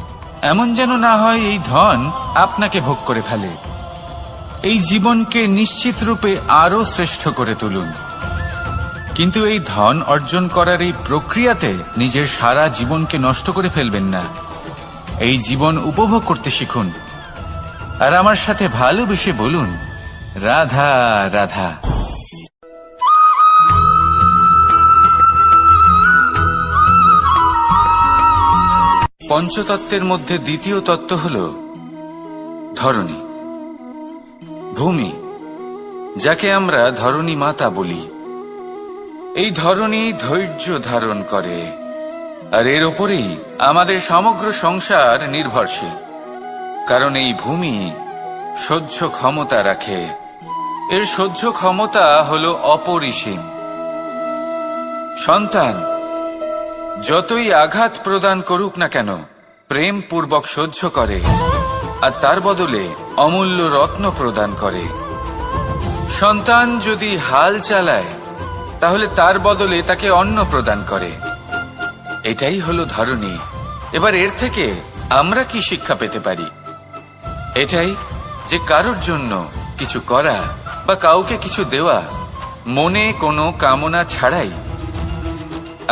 এমন যেন না হয় এই ধন আপনাকে ভোগ করে ফেলে। এই জীবনকে নিশ্চিত রূপে আরো শ্রেষ্ঠ করে তুলুন। কিন্তু এই ধন অর্জন করার এই প্রক্রিয়াতে নিজের সারা জীবনকে নষ্ট করে ফেলবেন না। এই জীবন উপভোগ করতে শিখুন আর আমার সাথে ভালোবেসে বলুন, রাধা রাধা। পঞ্চতত্ত্বের মধ্যে দ্বিতীয় তত্ত্ব হল ধরণী, ভূমি, যাকে আমরা ধরণী মাতা বলি। এই ধরণী ধৈর্য ধারণ করে, আর এর ওপরেই আমাদের সমগ্র সংসার নির্ভরশীল। কারণ এই ভূমি সহ্য ক্ষমতা রাখে, এর সহ্য ক্ষমতা হল অপরিসীম। সন্তান যতই আঘাত প্রদান করুক না কেন, প্রেম পূর্বক সহ্য করে, আর তার বদলে অমূল্য রত্ন প্রদান করে। সন্তান যদি হাল চালায়, তাহলে তার বদলে তাকে অন্ন প্রদান করে। এটাই হলো ধরণী। এবার এর থেকে আমরা কি শিক্ষা পেতে পারি? এটাই যে কারোর জন্য কিছু করা বা কাউকে কিছু দেওয়া মনে কোনো কামনা ছাড়াই।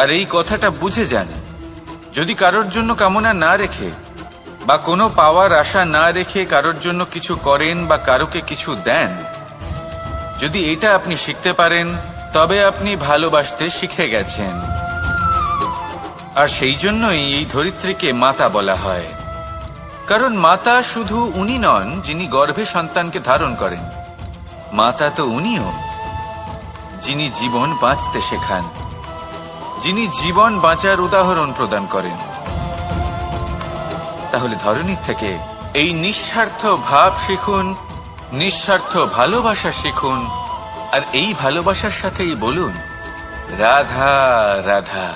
আর এই কথাটা বুঝে যান, যদি কারোর জন্য কামনা না রেখে বা কোনো পাওয়ার আশা না রেখে কারোর জন্য কিছু করেন বা কারোকে কিছু দেন, যদি এটা আপনি শিখতে পারেন, তবে আপনি ভালোবাসতে শিখে গেছেন। আর সেই জন্যই এই ধরিত্রীকে মাতা বলা হয়। কারণ মাতা শুধু উনি নন যিনি গর্ভে সন্তানকে ধারণ করেন, মাতা তো উনিও যিনি জীবন বাঁচতে শেখান, যিনি জীবন বাঁচার উদাহরণ প্রদান করেন। তাহলে ধরণীর থেকে এই নিঃস্বার্থ ভাব শিখুন, নিঃস্বার্থ ভালোবাসা শিখুন, আর এই ভালোবাসার সাথেই বলুন রাধা রাধা।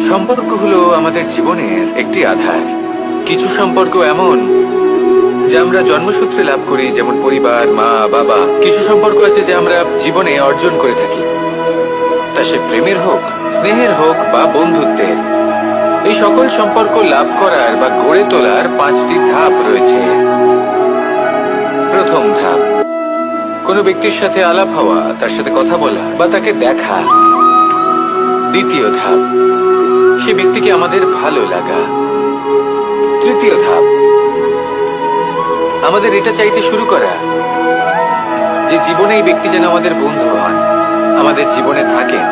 সম্পর্ক হলো আমাদের জীবনের একটি আধার। কিছু সম্পর্ক এমন যা আমরা জন্মসূত্রে লাভ করি, যেমন পরিবার, মা, বাবা। কিছু সম্পর্ক আছে যা আমরা জীবনে অর্জন করে থাকি, তা সে প্রেমের হোক, স্নেহের হোক বা বন্ধুত্বের। এই সকল সম্পর্ক লাভ করার বা গড়ে তোলার 5টি ধাপ রয়েছে। প্রথম ধাপ, কোনো ব্যক্তির সাথে আলাপ হওয়া, তার সাথে কথা বলা বা তাকে দেখা। দ্বিতীয় ধাপ, সে ব্যক্তিকে আমাদের ভালো লাগা। তৃতীয় ধাপ, আমাদের এটা চাইতে শুরু করা যে জীবনে এই ব্যক্তি যেন আমাদের বন্ধু হন, আমাদের জীবনে থাকেন,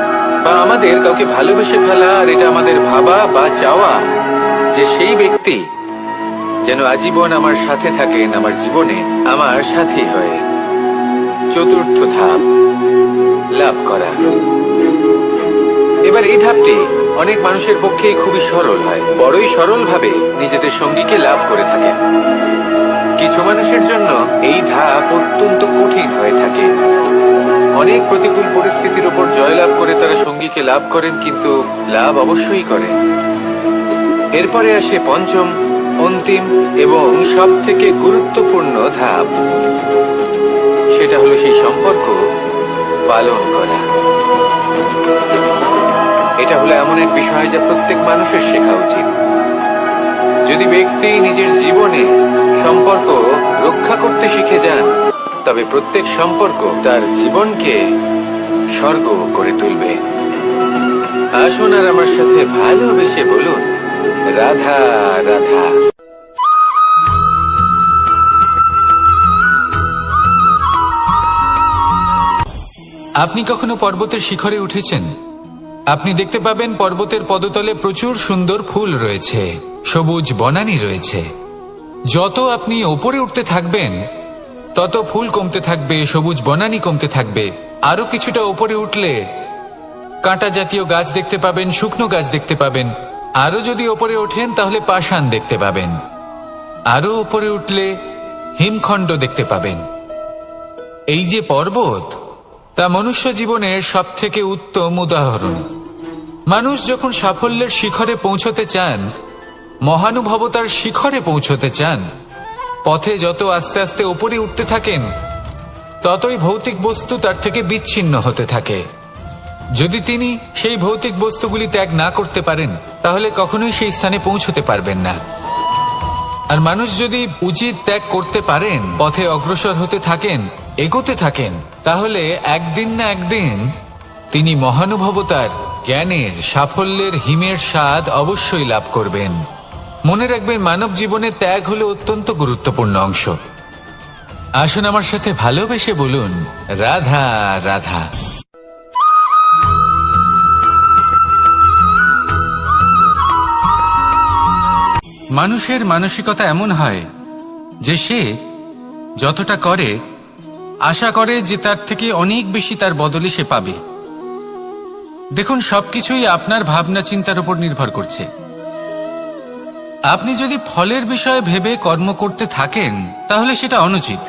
বা আমাদের কাউকে ভালোবেসে ফেলা। আর এটা আমাদের ভাবা বা চাওয়া যে সেই ব্যক্তি যেন আজীবন আমার সাথে থাকেন, আমার জীবনে আমার সাথী হয়ে। চতুর্থ ধাপ, লাভ করা। এবার এই ধাপটি অনেক মানুষের পক্ষেই খুবই সরল হয়, বড়ই সরল ভাবে নিজেদের সঙ্গীকে লাভ করে থাকেন। কিছু মানুষের জন্য এই ধাপ অত্যন্ত কঠিন হয়ে থাকে। অনেক প্রতিকূল পরিস্থিতির উপর জয়লাভ করে তারা সঙ্গীকে লাভ করেন, কিন্তু লাভ অবশ্যই করেন। এরপরে আসে পঞ্চম, অন্তিম এবং সব থেকে গুরুত্বপূর্ণ ধাপ। সেটা হলো সেই সম্পর্ক পালন করা। এটা হলো এমন এক বিষয় যা প্রত্যেক মানুষের শেখা উচিত। যদি ব্যক্তি নিজের জীবনে সম্পর্ক রক্ষা করতে শিখে যান, তবে প্রত্যেক সম্পর্ক তার জীবনকে স্বর্গ করে তুলবে। আসুন আর আমার সাথে ভালোবেসে বলুন রাধা রাধা। আপনি কখনো পর্বতের শিখরে উঠেছেন? আপনি দেখতে পাবেন পর্বতের পদতলে প্রচুর সুন্দর ফুল রয়েছে, সবুজ বনানী রয়েছে। যত আপনি ওপরে উঠতে থাকবেন, তত ফুল কমতে থাকবে, সবুজ বনানী কমতে থাকবে। আরো কিছুটা ওপরে উঠলে কাঁটা জাতীয় গাছ দেখতে পাবেন, শুকনো গাছ দেখতে পাবেন। আরো যদি ওপরে ওঠেন তাহলে পাষাণ দেখতে পাবেন। আরো ওপরে উঠলে হিমখণ্ড দেখতে পাবেন। এই যে পর্বত, তা মনুষ্য জীবনের সব থেকে উত্তম উদাহরণ। মানুষ যখন সাফল্যের শিখরে পৌঁছতে চান, মহানুভবতার শিখরে পৌঁছতে চান, পথে যত আস্তে আস্তে উপরে উঠতে থাকেন, ততই ভৌতিক বস্তু তার থেকে বিচ্ছিন্ন হতে থাকে। যদি তিনি সেই ভৌতিক বস্তুগুলি ত্যাগ না করতে পারেন, তাহলে কখনোই সেই স্থানে পৌঁছতে পারবেন না। আর মানুষ যদি উচিত ত্যাগ করতে পারেন, পথে অগ্রসর হতে থাকেন, এগোতে থাকেন, তাহলে একদিন না একদিন তিনি মহানুভবতার, জ্ঞানের, সাফল্যের হিমের স্বাদ অবশ্যই লাভ করবেন। মনে রাখবেন, মানব জীবনে ত্যাগ হলো অত্যন্ত গুরুত্বপূর্ণ অংশ। আসুন আমার সাথে ভালোবেসে বলুন, রাধা রাধা। মানুষের মানসিকতা এমন হয় যে সে যতটা করে আশা করে যে তার থেকে অনেক বেশি তার বদলে সে পাবে। দেখুন, সবকিছুই আপনার ভাবনা চিন্তার উপর নির্ভর করছে। আপনি যদি ফলের বিষয়ে ভেবে কর্ম করতে থাকেন তাহলে সেটা অনুচিত।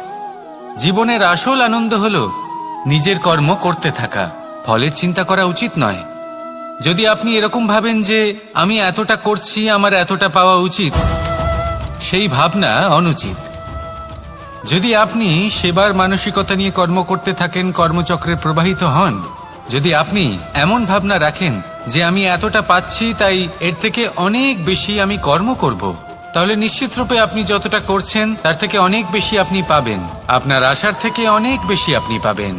জীবনের আসল আনন্দ হলো নিজের কর্ম করতে থাকা, ফলের চিন্তা করা উচিত নয়। যদি আপনি এরকম ভাবেন যে আমি এতটা করছি, আমার এতটা পাওয়া উচিত, সেই ভাবনা অনুচিত। যদি আপনি সেবার মানসিকতা নিয়ে কর্ম করতে থাকেন, কর্মচক্রে প্রবাহিত হন, যদি আপনি এমন ভাবনা রাখেন যে আমি এতটা পাচ্ছি তাই এর থেকে অনেক বেশি আমি কর্ম করব, তাহলে নিশ্চিতরূপে আপনি যতটা করছেন তার থেকে অনেক বেশি আপনি পাবেন, আপনার আশার থেকে অনেক বেশি আপনি পাবেন।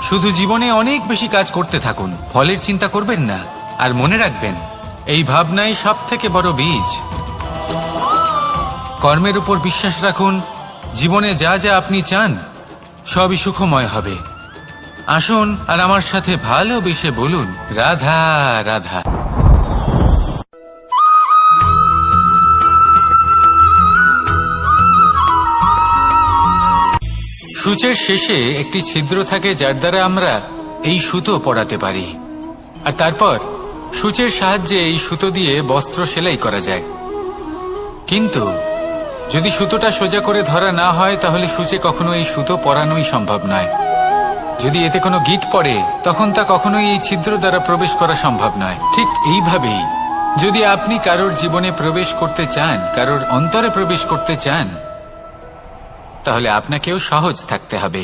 শুধু জীবনে অনেক বেশি কাজ করতে থাকুন, ফলের চিন্তা করবেন না। আর মনে রাখবেন, এই ভাবনাই সব থেকে বড় বীজ। কর্মের উপর বিশ্বাস রাখুন, জীবনে যা যা আপনি চান সবই সুখময় হবে। আসুন আর আমার সাথে ভালোবেসে বলুন, রাধা রাধা। সূচের শেষে একটি ছিদ্র থাকে যার দ্বারা আমরা এই সুতো পরাতে পারি, আর তারপর সূচের সাহায্যে এই সুতো দিয়ে বস্ত্র সেলাই করা যায়। কিন্তু যদি সুতোটা সোজা করে ধরা না হয় তাহলে সূচে কখনো এই সুতো পরানোই সম্ভব নয়। যদি এতে কোনো গিঁট পড়ে তখন তা কখনোই এই ছিদ্র দ্বারা প্রবেশ করা সম্ভব নয়। ঠিক এইভাবেই যদি আপনি কারোর জীবনে প্রবেশ করতে চান, কারোর অন্তরে প্রবেশ করতে চান, তাহলে আপনাকেও সহজ থাকতে হবে।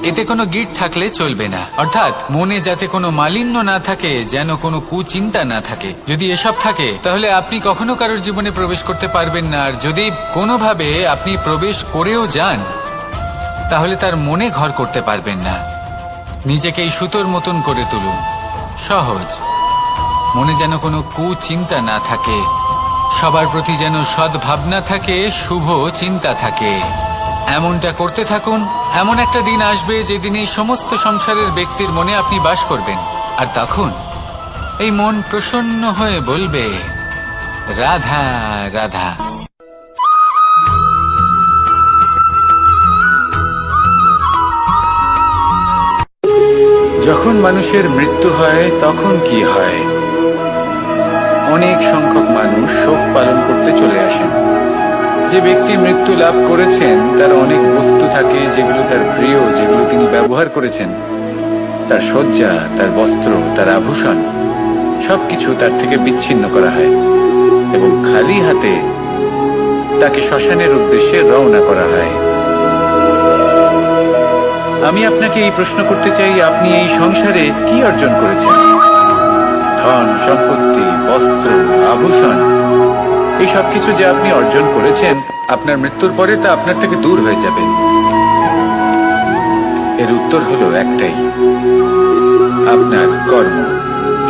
এতে কোনো গিঁট থাকলে চলবে না, অর্থাৎ মনে যাতে কোনো মালিন্য না থাকে, যেন কোনো কুচিন্তা না থাকে। যদি এসব থাকে তাহলে আপনি কখনো কারোর জীবনে প্রবেশ করতে পারবেন না। আর যদি কোনোভাবে আপনি প্রবেশ করেও যান তাহলে তার মনে ঘর করতে পারবেন না। নিজেকে এই সুতোর মতন করে তুলুন, সহজ। মনে যেন কোনো কুচিন্তা না থাকে, সবার প্রতি যেন সদ্ভাবনা থাকে, শুভ চিন্তা থাকে। এমনটা করতে থাকুন। এমন একটা দিন আসবে যেদিন এই সমস্ত সংসারের ব্যক্তির মনে আপনি বাস করবেন, আর তখন এই মন প্রসন্ন হয়ে বলবে, রাধা রাধা। যখন মানুষের মৃত্যু হয় তখন কি হয়? অনেক সংখ্যক মানুষ শোক পালন করতে চলে আসেন। যে ব্যক্তি মৃত্যু লাভ করেছেন তার অনেক বস্তু থাকে যেগুলো তার প্রিয়, যেগুলো তিনি ব্যবহার করেছেন। তার শয্যা, তার বস্ত্র, তার আভূষণ সবকিছু তার থেকে বিচ্ছিন্ন করা হয় এবং খালি হাতে তাকে শ্মশানের উদ্দেশ্যে রওনা করা হয়। আমি আপনাকে এই প্রশ্ন করতে চাই, আপনি এই সংসারে কি অর্জন করেছেন? ধন সম্পত্তি, বস্ত্র, আভূষণ, এই সবকিছু যে আপনি অর্জন করেছেন, আপনার মৃত্যুর পরে তা আপনার থেকে দূর হয়ে যাবে। এর উত্তর হলো একটাই, আপনার কর্ম।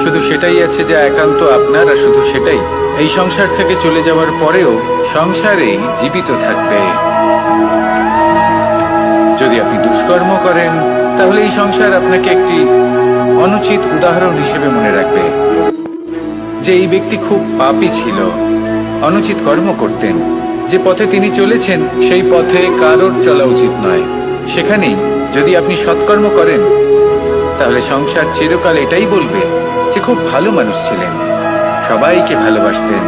শুধু সেটাই আছে যা একান্ত আপনার, আর শুধু সেটাই এই সংসার থেকে চলে যাওয়ার পরেও সংসারেই জীবিত থাকবে। যদি আপনি দুষ্কর্ম করেন তাহলে এই সংসার আপনাকে একটি অনুচিত উদাহরণ হিসেবে মনে রাখবে যে এই ব্যক্তি খুব পাপী ছিল, অনুচিত কর্ম করতেন। যে পথে তিনি চলেছেন সেই পথে কারোর চলা উচিত নয়। সেখানেই যদি আপনি সৎকর্ম করেন তাহলে সংসার চিরকাল এটাই বলবে যে খুব ভালো মানুষ ছিলেন, সবাইকে ভালোবাসতেন,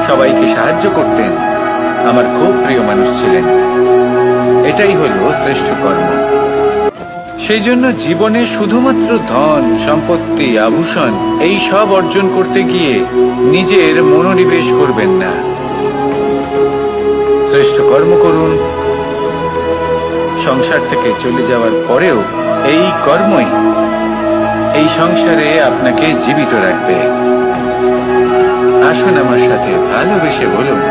সবাইকে সাহায্য করতেন, আমার খুব প্রিয় মানুষ ছিলেন। এটাই হলো শ্রেষ্ঠ কর্ম। সেই জন্য জীবনে শুধুমাত্র ধন সম্পত্তি, আভূষণ এই সব অর্জন করতে গিয়ে নিজের মনোনিবেশ করবেন না। শ্রেষ্ঠ কর্ম করুন। সংসার থেকে চলে যাওয়ার পরেও এই কর্মই এই সংসারে আপনাকে জীবিত রাখবে। আসুন আমার সাথে ভালোবেসে বলুন,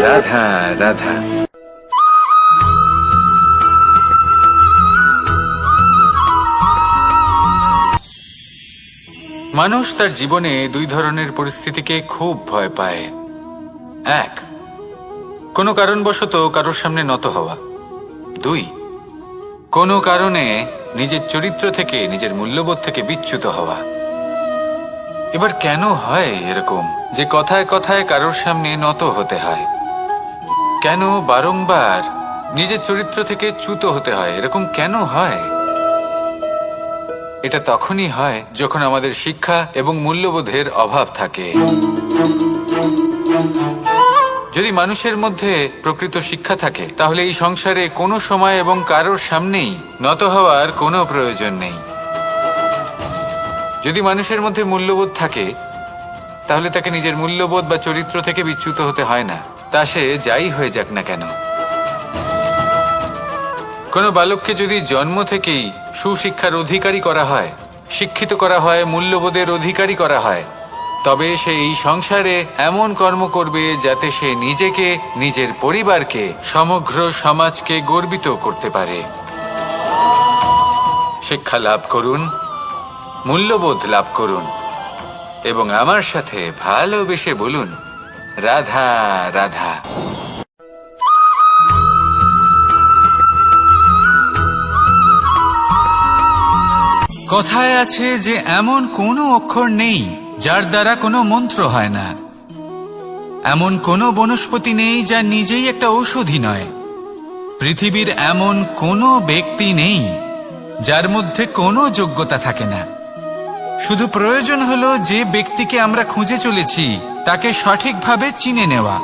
রাধা রাধা। মানুষ তার জীবনে দুই ধরনের পরিস্থিতিকে খুব ভয় পায়। এক, কোনো কারণবশত কারোর সামনে নত হওয়া। 2, কোনো কারণে নিজের চরিত্র থেকে, নিজের মূল্যবোধ থেকে বিচ্যুত হওয়া। এবার কেন হয় এরকম যে কথায় কথায় কারোর সামনে নত হতে হয়? কেন বারংবার নিজের চরিত্র থেকে চ্যুত হতে হয়? এরকম কেন হয়? এটা তখনই হয় যখন আমাদের শিক্ষা এবং মূল্যবোধের অভাব থাকে। যদি মানুষের মধ্যে প্রকৃত শিক্ষা থাকে, তাহলে এই সংসারে কোনো সময় এবং কারোর সামনেই নত হওয়ার কোনো প্রয়োজন নেই। যদি মানুষের মধ্যে মূল্যবোধ থাকে, তাহলে তাকে নিজের মূল্যবোধ বা চরিত্র থেকে বিচ্যুত হতে হয় না, তা সে যাই হয়ে যাক না কেন। কোনো বালককে যদি জন্ম থেকেই সুশিক্ষার অধিকারী করা হয়, শিক্ষিত করা হয়, মূল্যবোধের অধিকারী করা হয়, তবে সে এই সংসারে এমন কর্ম করবে যাতে সে নিজেকে, নিজের পরিবারকে, সমগ্র সমাজকে গর্বিত করতে পারে। শিক্ষা লাভ করুন, মূল্যবোধ লাভ করুন এবং আমার সাথে ভালোবেসে বলুন, রাধা রাধা। কথায় আছে যে এমন কোনো অক্ষর নেই যার দ্বারা কোনো মন্ত্র হয় না। এমন কোনো বনস্পতি নেই যা নিজেই একটা ঔষধি নয়। পৃথিবীর এমন কোনো ব্যক্তি নেই যার মধ্যে কোনো যোগ্যতা থাকে না। শুধু প্রয়োজন হলো যে ব্যক্তিকে আমরা খুঁজে চলেছি তাকে সঠিকভাবে চিনে নেওয়া।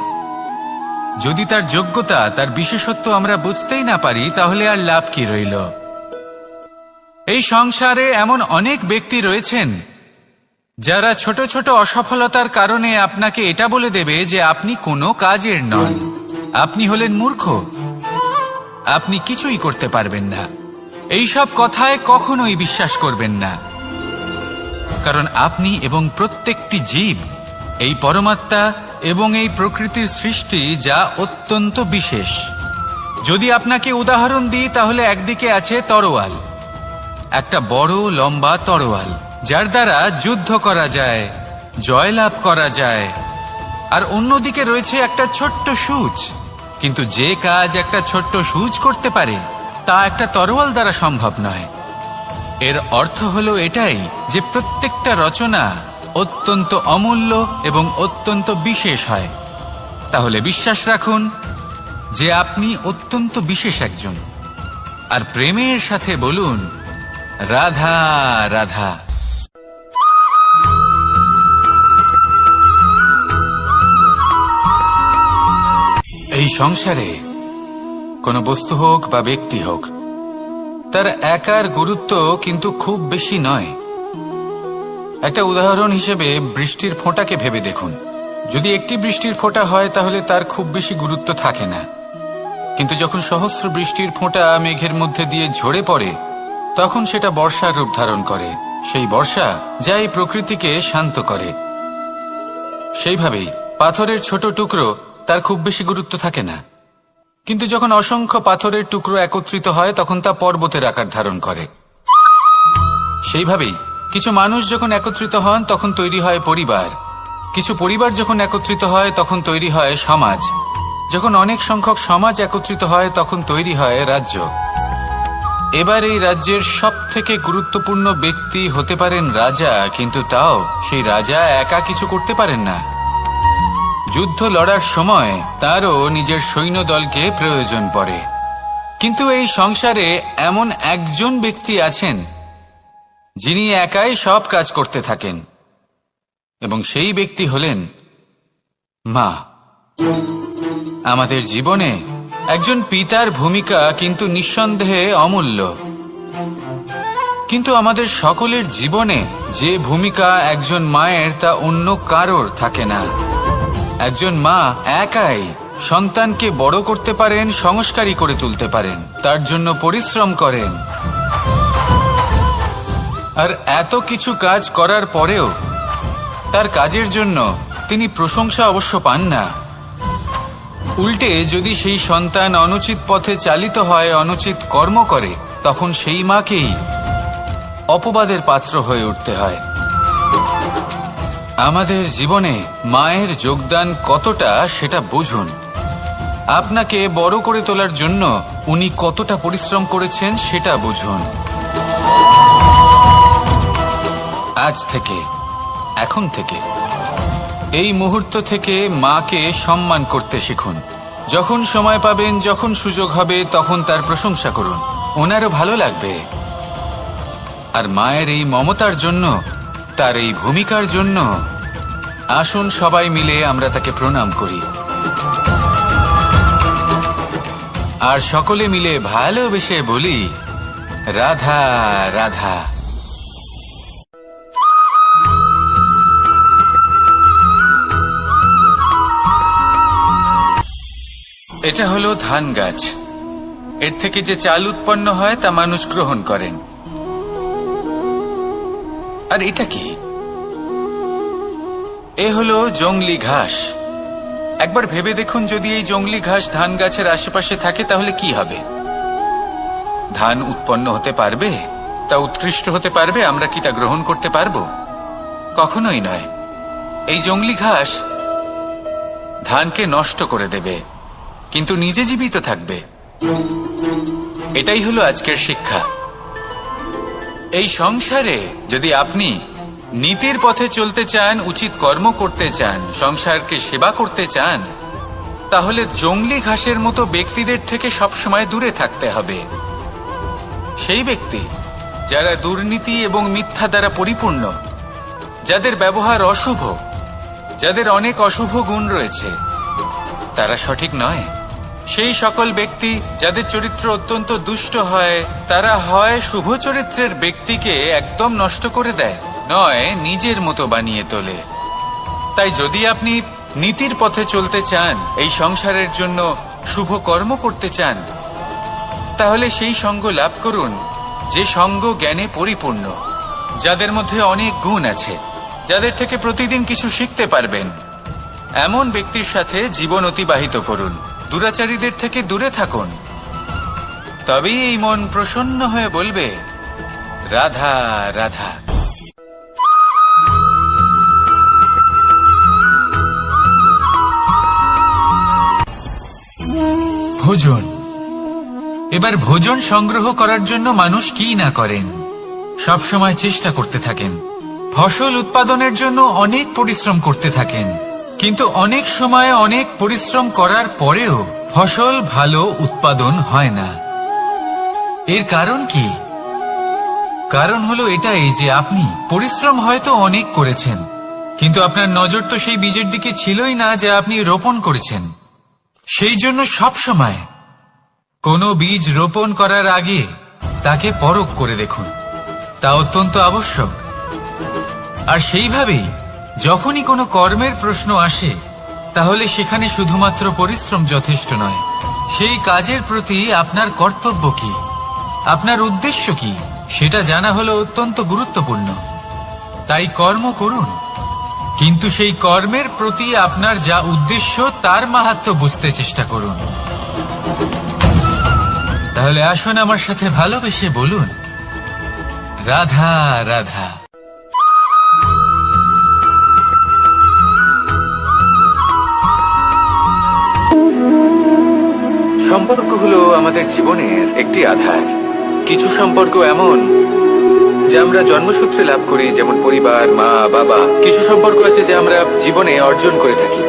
যদি তার যোগ্যতা, তার বিশেষত্ব আমরা বুঝতেই না পারি, তাহলে আর লাভ কি রইল? এই সংসারে এমন অনেক ব্যক্তি রয়েছেন যারা ছোট ছোট অসফলতার কারণে আপনাকে এটা বলে দেবে যে আপনি কোনো কাজের নন, আপনি হলেন মূর্খ, আপনি কিছুই করতে পারবেন না। এইসব কথায় কখনোই বিশ্বাস করবেন না, কারণ আপনি এবং প্রত্যেকটি জীব এই পরমাত্মা এবং এই প্রকৃতির সৃষ্টি, যা অত্যন্ত বিশেষ। যদি আপনাকে উদাহরণ দিই, তাহলে একদিকে আছে তরোয়াল, একটা বড় লম্বা তরোয়াল, যার দ্বারা যুদ্ধ করা যায়, জয়লাভ করা যায়। আর অন্যদিকে রয়েছে একটা ছোট্ট সূচ, কিন্তু যে কাজ একটা ছোট্ট সূচ করতে পারে তা একটা তরোয়াল দ্বারা সম্ভব নয়। এর অর্থ হলো এটাই যে প্রত্যেকটা রচনা অত্যন্ত অমূল্য এবং অত্যন্ত বিশেষ হয়। তাহলে বিশ্বাস রাখুন যে আপনি অত্যন্ত বিশেষ একজন, আর প্রেমের সাথে বলুন, রাধা রাধা। এই সংসারে কোনো বস্তু হোক বা ব্যক্তি হোক, তার একার গুরুত্ব কিন্তু খুব বেশি নয়। একটা উদাহরণ হিসেবে বৃষ্টির ফোঁটাকে ভেবে দেখুন। যদি একটি বৃষ্টির ফোঁটা হয়, তাহলে তার খুব বেশি গুরুত্ব থাকে না। কিন্তু যখন সহস্র বৃষ্টির ফোঁটা মেঘের মধ্যে দিয়ে ঝরে পড়ে, তখন সেটা বর্ষার রূপ ধারণ করে। সেই বর্ষা যা এই প্রকৃতিকে শান্ত করে। সেইভাবেই পাথরের ছোট টুকরো, তার খুব বেশি গুরুত্ব থাকে না, কিন্তু যখন অসংখ্য পাথরের টুকরো একত্রিত হয়, তখন তা পর্বতের আকার ধারণ করে। সেইভাবেই কিছু মানুষ যখন একত্রিত হন, তখন তৈরি হয় পরিবার। কিছু পরিবার যখন একত্রিত হয়, তখন তৈরি হয় সমাজ। যখন অনেক সংখ্যক সমাজ একত্রিত হয়, তখন তৈরি হয় রাজ্য। এবার এই রাজ্যের সবথেকে গুরুত্বপূর্ণ ব্যক্তি হতে পারেন রাজা, কিন্তু তাও সেই রাজা একা কিছু করতে পারেন না। যুদ্ধ লড়ার সময় তারও নিজের সৈন্যদলকে প্রয়োজন পড়ে। কিন্তু এই সংসারে এমন একজন ব্যক্তি আছেন যিনি একাই সব কাজ করতে থাকেন, এবং সেই ব্যক্তি হলেন মা। আমাদের জীবনে একজন পিতার ভূমিকা কিন্তু নিঃসন্দেহে অমূল্য, কিন্তু আমাদের সকলের জীবনে যে ভূমিকা একজন মায়ের, তা অন্য কারোর থাকে না। একজন মা একাই সন্তানকে বড় করতে পারেন, সংস্কারী করে তুলতে পারেন, তার জন্য পরিশ্রম করেন। আর এত কিছু কাজ করার পরেও তার কাজের জন্য তিনি প্রশংসা অবশ্য পান না। উল্টে যদি সেই সন্তান অনুচিত পথে চালিত হয়, অনুচিত কর্ম করে, তখন সেই মাকেই অপবাদের পাত্র হয়ে উঠতে হয়। আমাদের জীবনে মায়ের যোগদান কতটা, সেটা বুঝুন। আপনাকে বড় করে তোলার জন্য উনি কতটা পরিশ্রম করেছেন সেটা বুঝুন। আজ থেকে, এখন থেকে, এই মুহূর্ত থেকে মাকে সম্মান করতে শিখুন। যখন সময় পাবেন, যখন সুযোগ হবে, তখন তার প্রশংসা করুন। ওনারও ভালো লাগবে। আর মায়ের এই মমতার জন্য, তার এই ভূমিকার জন্য আসুন সবাই মিলে আমরা তাকে প্রণাম করি আর সকলে মিলে ভালোবেসে বলি, রাধা রাধা। এটা হলো ধান গাছ। এর থেকে যে চাল উৎপন্ন হয় তা মানুষ গ্রহণ করেন। আর এটা কি? এ হলো জংলি ঘাস। একবার ভেবে দেখুন, যদি এই জংলি ঘাস ধান গাছের আশেপাশে থাকে তাহলে কি হবে? ধান উৎপন্ন হতে পারবে? তা উৎকৃষ্ট হতে পারবে? আমরা কি তা গ্রহণ করতে পারবো? কখনোই নয়। এই জংলি ঘাস ধানকে নষ্ট করে দেবে, কিন্তু নিজে জীবিত থাকবে। এটাই হলো আজকের শিক্ষা। এই সংসারে যদি আপনি নীতির পথে চলতে চান, উচিত কর্ম করতে চান, সংসারকে সেবা করতে চান, তাহলে জংলি ঘাসের মতো ব্যক্তিদের থেকে সবসময় দূরে থাকতে হবে। সেই ব্যক্তি যারা দুর্নীতি এবং মিথ্যা দ্বারা পরিপূর্ণ, যাদের ব্যবহার অশুভ, যাদের অনেক অশুভ গুণ রয়েছে, তারা সঠিক নয়। সেই সকল ব্যক্তি যাদের চরিত্র অত্যন্ত দুষ্ট হয়, তারা হয় শুভ চরিত্রের ব্যক্তিকে একদম নষ্ট করে দেয়, নয় নিজের মতো বানিয়ে তোলে। তাই যদি আপনি নীতির পথে চলতে চান, এই সংসারের জন্য শুভ কর্ম করতে চান, তাহলে সেই সঙ্গ লাভ করুন যে সঙ্গ জ্ঞানে পরিপূর্ণ, যাদের মধ্যে অনেক গুণ আছে, যাদের থেকে প্রতিদিন কিছু শিখতে পারবেন। এমন ব্যক্তির সাথে জীবন অতিবাহিত করুন। দুরাচারীদের থেকে দূরে থাকুন। তবেই এই মন প্রসন্ন হয়ে বলবে, রাধা রাধা। ভোজন। এবার ভোজন সংগ্রহ করার জন্য মানুষ কি না করেন, সব সময় চেষ্টা করতে থাকেন। ফসল উৎপাদনের জন্য অনেক পরিশ্রম করতে থাকেন, কিন্তু অনেক সময় অনেক পরিশ্রম করার পরেও ফসল ভালো উৎপাদন হয় না। এর কারণ কি? কারণ হলো এটাই যে আপনি পরিশ্রম হয়তো অনেক করেছেন, কিন্তু আপনার নজর তো সেই বীজের দিকে ছিলই না যা আপনি রোপণ করেছেন। সেই জন্য সব সময় কোনো বীজ রোপণ করার আগে তাকে পরখ করে দেখুন। তা অত্যন্ত আবশ্যক। আর সেইভাবেই যখনই কোনো কর্মের প্রশ্ন আসে, তাহলে সেখানে শুধুমাত্র পরিশ্রম যথেষ্ট নয়। সেই কাজের প্রতি আপনার কর্তব্য কি, আপনার উদ্দেশ্য কি, সেটা জানা হলো অত্যন্ত গুরুত্বপূর্ণ। তাই কর্ম করুন, কিন্তু সেই কর্মের প্রতি আপনার যা উদ্দেশ্য তার মাহাত্ম্য বুঝতে চেষ্টা করুন। তাহলে আসুন আমার সাথে ভালোবেসে বলুন, রাধা রাধা। সম্পর্ক হলো আমাদের জীবনের একটি আধার। কিছু সম্পর্ক এমন যা আমরা জন্মসূত্রে লাভ করি, যেমন পরিবার, মা, বাবা। কিছু সম্পর্ক আছে যা আমরা জীবনে অর্জন করে থাকি,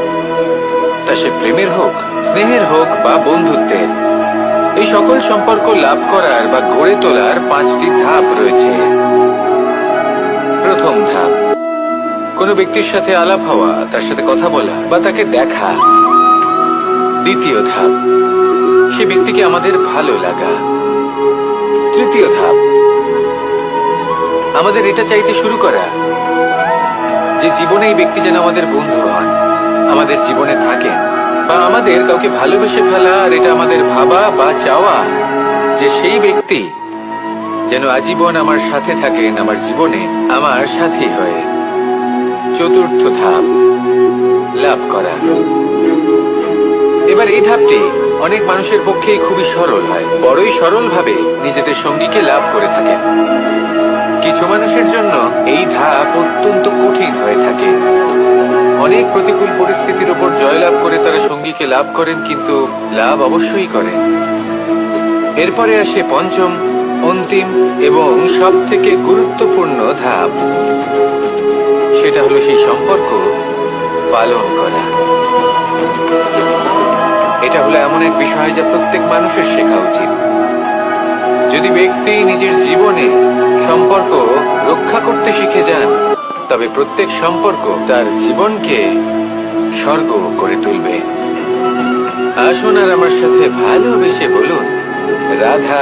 তা সে প্রেমের হোক, স্নেহের হোক বা বন্ধুত্বের। এই সকল সম্পর্ক লাভ করার বা গড়ে তোলার 5টি ধাপ রয়েছে। প্রথম ধাপ, কোনো ব্যক্তির সাথে আলাপ হওয়া, তার সাথে কথা বলা বা তাকে দেখা। দ্বিতীয় ধাপ, সে ব্যক্তিকে আমাদের ভালো লাগা। তৃতীয় ধাপ, আমাদের এটা চাইতে শুরু করা যে জীবনে এই ব্যক্তি যেন আমাদের বন্ধু হন, আমাদের জীবনে থাকেন, বা আমাদের কাউকে ভালোবেসে ফেলা। আর এটা আমাদের ভাবা বা চাওয়া যে সেই ব্যক্তি যেন আজীবন আমার সাথে থাকেন, আমার জীবনে আমার সাথী হয়ে। চতুর্থ ধাপ, লাভ করা। এবার এই ধাপটি অনেক মানুষের পক্ষেই খুবই সরল হয়, বড়ই সরলভাবে নিজেদের সঙ্গীকে লাভ করে থাকেন। কিছু মানুষের জন্য এই ধাপ অত্যন্ত কঠিন হয়ে থাকে। অনেক প্রতিকূল পরিস্থিতির উপর জয়লাভ করে তারা সঙ্গীকে লাভ করেন, কিন্তু লাভ অবশ্যই করেন। এরপরে আসে পঞ্চম, অন্তিম এবং সব থেকে গুরুত্বপূর্ণ ধাপ। সেটা হলো সেই সম্পর্ক পালন করা। এটা হলো এমন এক বিষয় যা প্রত্যেক মানুষের শেখা উচিত। যদি ব্যক্তি নিজের জীবনে সম্পর্ক রক্ষা করতে শিখে যান, তবে প্রত্যেক সম্পর্ক তার জীবনকে স্বর্গ করে তুলবে। আসুন আর আমার সাথে ভালোবেসে বলুন, রাধা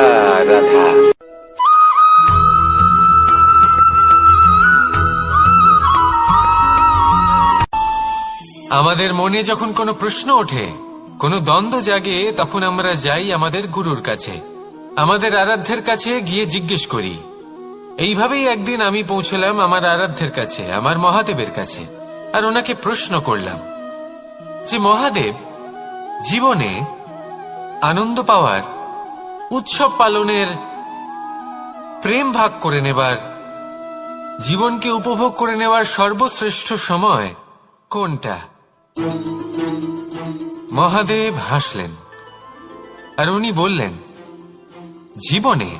রাধা। আমাদের মনে যখন কোনো প্রশ্ন ওঠে, কোনো দ্বন্দ্ব জাগে, তখন আমরা যাই আমাদের গুরুর কাছে, আমাদের আরাধ্যের কাছে গিয়ে জিজ্ঞেস করি। এইভাবেই একদিন আমি পৌঁছলাম আমার আরাধ্যের কাছে, আমার মহাদেবের কাছে, আর ওনাকে প্রশ্ন করলাম যে মহাদেব, জীবনে আনন্দ পাওয়ার, উৎসব পালনের, প্রেম ভাগ করে নেবার, জীবনকে উপভোগ করে নেওয়ার সর্বশ্রেষ্ঠ সময় কোনটা? মহাদেব হাসলেন আর উনি বললেন, জীবনে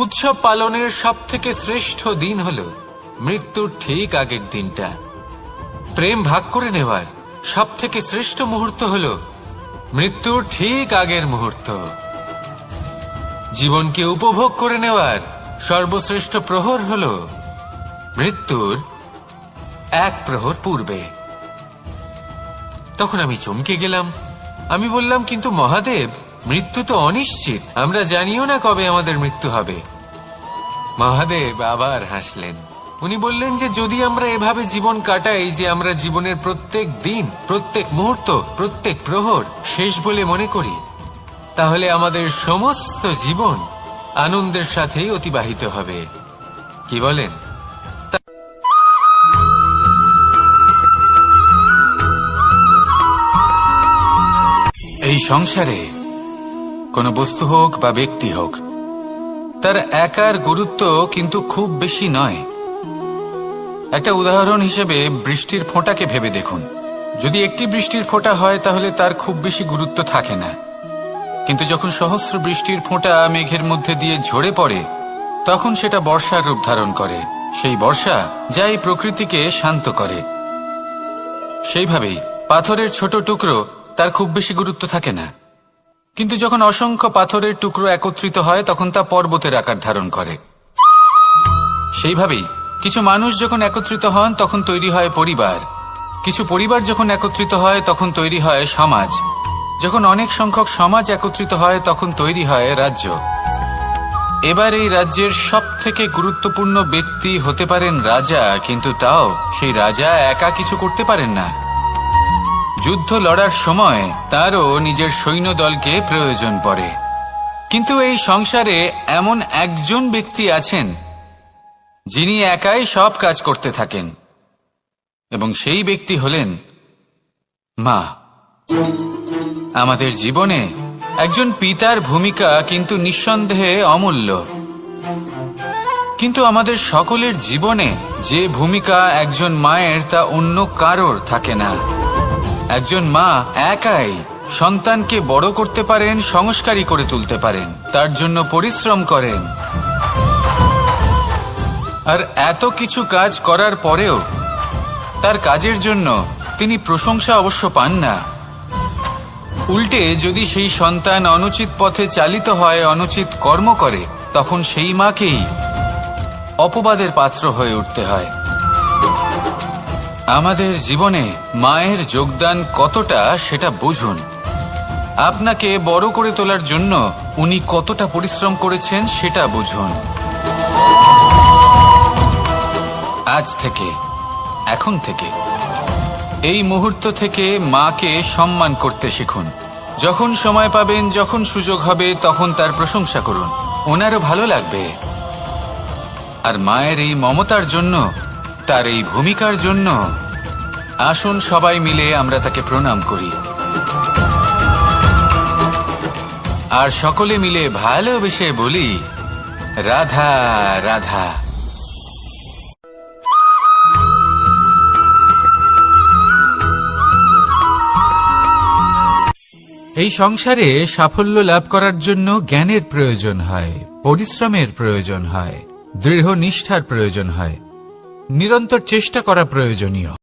উৎসব পালনের সব থেকে শ্রেষ্ঠ দিন হল মৃত্যুর ঠিক আগের দিনটা। প্রেম ভাগ করে নেওয়ার সব থেকে শ্রেষ্ঠ মুহূর্ত হল মৃত্যুর ঠিক আগের মুহূর্ত। জীবনকে উপভোগ করে নেওয়ার সর্বশ্রেষ্ঠ প্রহর হল মৃত্যুর এক প্রহর পূর্বে। তখন আমি চমকে গেলাম। আমি বললাম, কিন্তু মহাদেব, মৃত্যু তো অনিশ্চিত, আমরা জানিও না কবে আমাদের মৃত্যু হবে। মহাদেব আবার হাসলেন। উনি বললেন যে যদি আমরা এভাবে জীবন কাটাই যে আমরা জীবনের প্রত্যেক দিন, প্রত্যেক মুহূর্ত, প্রত্যেক প্রহর শেষ বলে মনে করি, তাহলে আমাদের সমস্ত জীবন আনন্দের সাথেই অতিবাহিত হবে। কি বলেন? এই সংসারে কোনো বস্তু হোক বা ব্যক্তি হোক, তার একার গুরুত্ব কিন্তু খুব বেশি নয়। একটা উদাহরণ হিসেবে বৃষ্টির ফোঁটাকে ভেবে দেখুন। যদি একটি বৃষ্টির ফোঁটা হয় তাহলে তার খুব বেশি গুরুত্ব থাকে না, কিন্তু যখন সহস্র বৃষ্টির ফোঁটা মেঘের মধ্যে দিয়ে ঝরে পড়ে, তখন সেটা বর্ষার রূপ ধারণ করে। সেই বর্ষা যা এই প্রকৃতিকে শান্ত করে। সেইভাবেই পাথরের ছোট টুকরো, তার খুব বেশি গুরুত্ব থাকে না, কিন্তু যখন অসংখ্য পাথরের টুকরো একত্রিত হয় তখন তা পর্বতের আকার ধারণ করে। সেইভাবেই কিছু মানুষ যখন একত্রিত হন তখন তৈরি হয় পরিবার, কিছু পরিবার যখন একত্রিত হয় তখন তৈরি হয় সমাজ, যখন অনেক সংখ্যক সমাজ একত্রিত হয় তখন তৈরি হয় রাজ্য। এবার এই রাজ্যের সব থেকে গুরুত্বপূর্ণ ব্যক্তি হতে পারেন রাজা, কিন্তু তাও সেই রাজা একা কিছু করতে পারেন না। যুদ্ধ লড়ার সময় তারও নিজের সৈন্যদলকে প্রয়োজন পড়ে। কিন্তু এই সংসারে এমন একজন ব্যক্তি আছেন যিনি একাই সব কাজ করতে থাকেন, এবং সেই ব্যক্তি হলেন মা। আমাদের জীবনে একজন পিতার ভূমিকা কিন্তু নিঃসন্দেহে অমূল্য, কিন্তু আমাদের সকলের জীবনে যে ভূমিকা একজন মায়ের তা অন্য কারোর থাকে না। একজন মা একাই সন্তানকে বড় করতে পারেন, সংস্কারী করে তুলতে পারেন, তার জন্য পরিশ্রম করেন। আর এত কিছু কাজ করার পরেও তার কাজের জন্য তিনি প্রশংসা অবশ্য পান না। উল্টে যদি সেই সন্তান অনুচিত পথে চালিত হয়, অনুচিত কর্ম করে, তখন সেই মাকেই অপবাদের পাত্র হয়ে উঠতে হয়। আমাদের জীবনে মায়ের যোগদান কতটা সেটা বুঝুন। আপনাকে বড় করে তোলার জন্য উনি কতটা পরিশ্রম করেছেন সেটা বুঝুন। আজ থেকে, এখন থেকে, এই মুহূর্ত থেকে মাকে সম্মান করতে শিখুন। যখন সময় পাবেন, যখন সুযোগ হবে, তখন তার প্রশংসা করুন, ওনারও ভালো লাগবে। আর মায়ের এই মমতার জন্য, তার এই ভূমিকার জন্য আসুন সবাই মিলে আমরা তাকে প্রণাম করি, আর সকলে মিলে ভালোবেসে বলি, রাধা রাধা। এই সংসারে সাফল্য লাভ করার জন্য জ্ঞানের প্রয়োজন হয়, পরিশ্রমের প্রয়োজন হয়, দৃঢ় নিষ্ঠার প্রয়োজন হয়, নিরন্তর চেষ্টা করা প্রয়োজনীয়।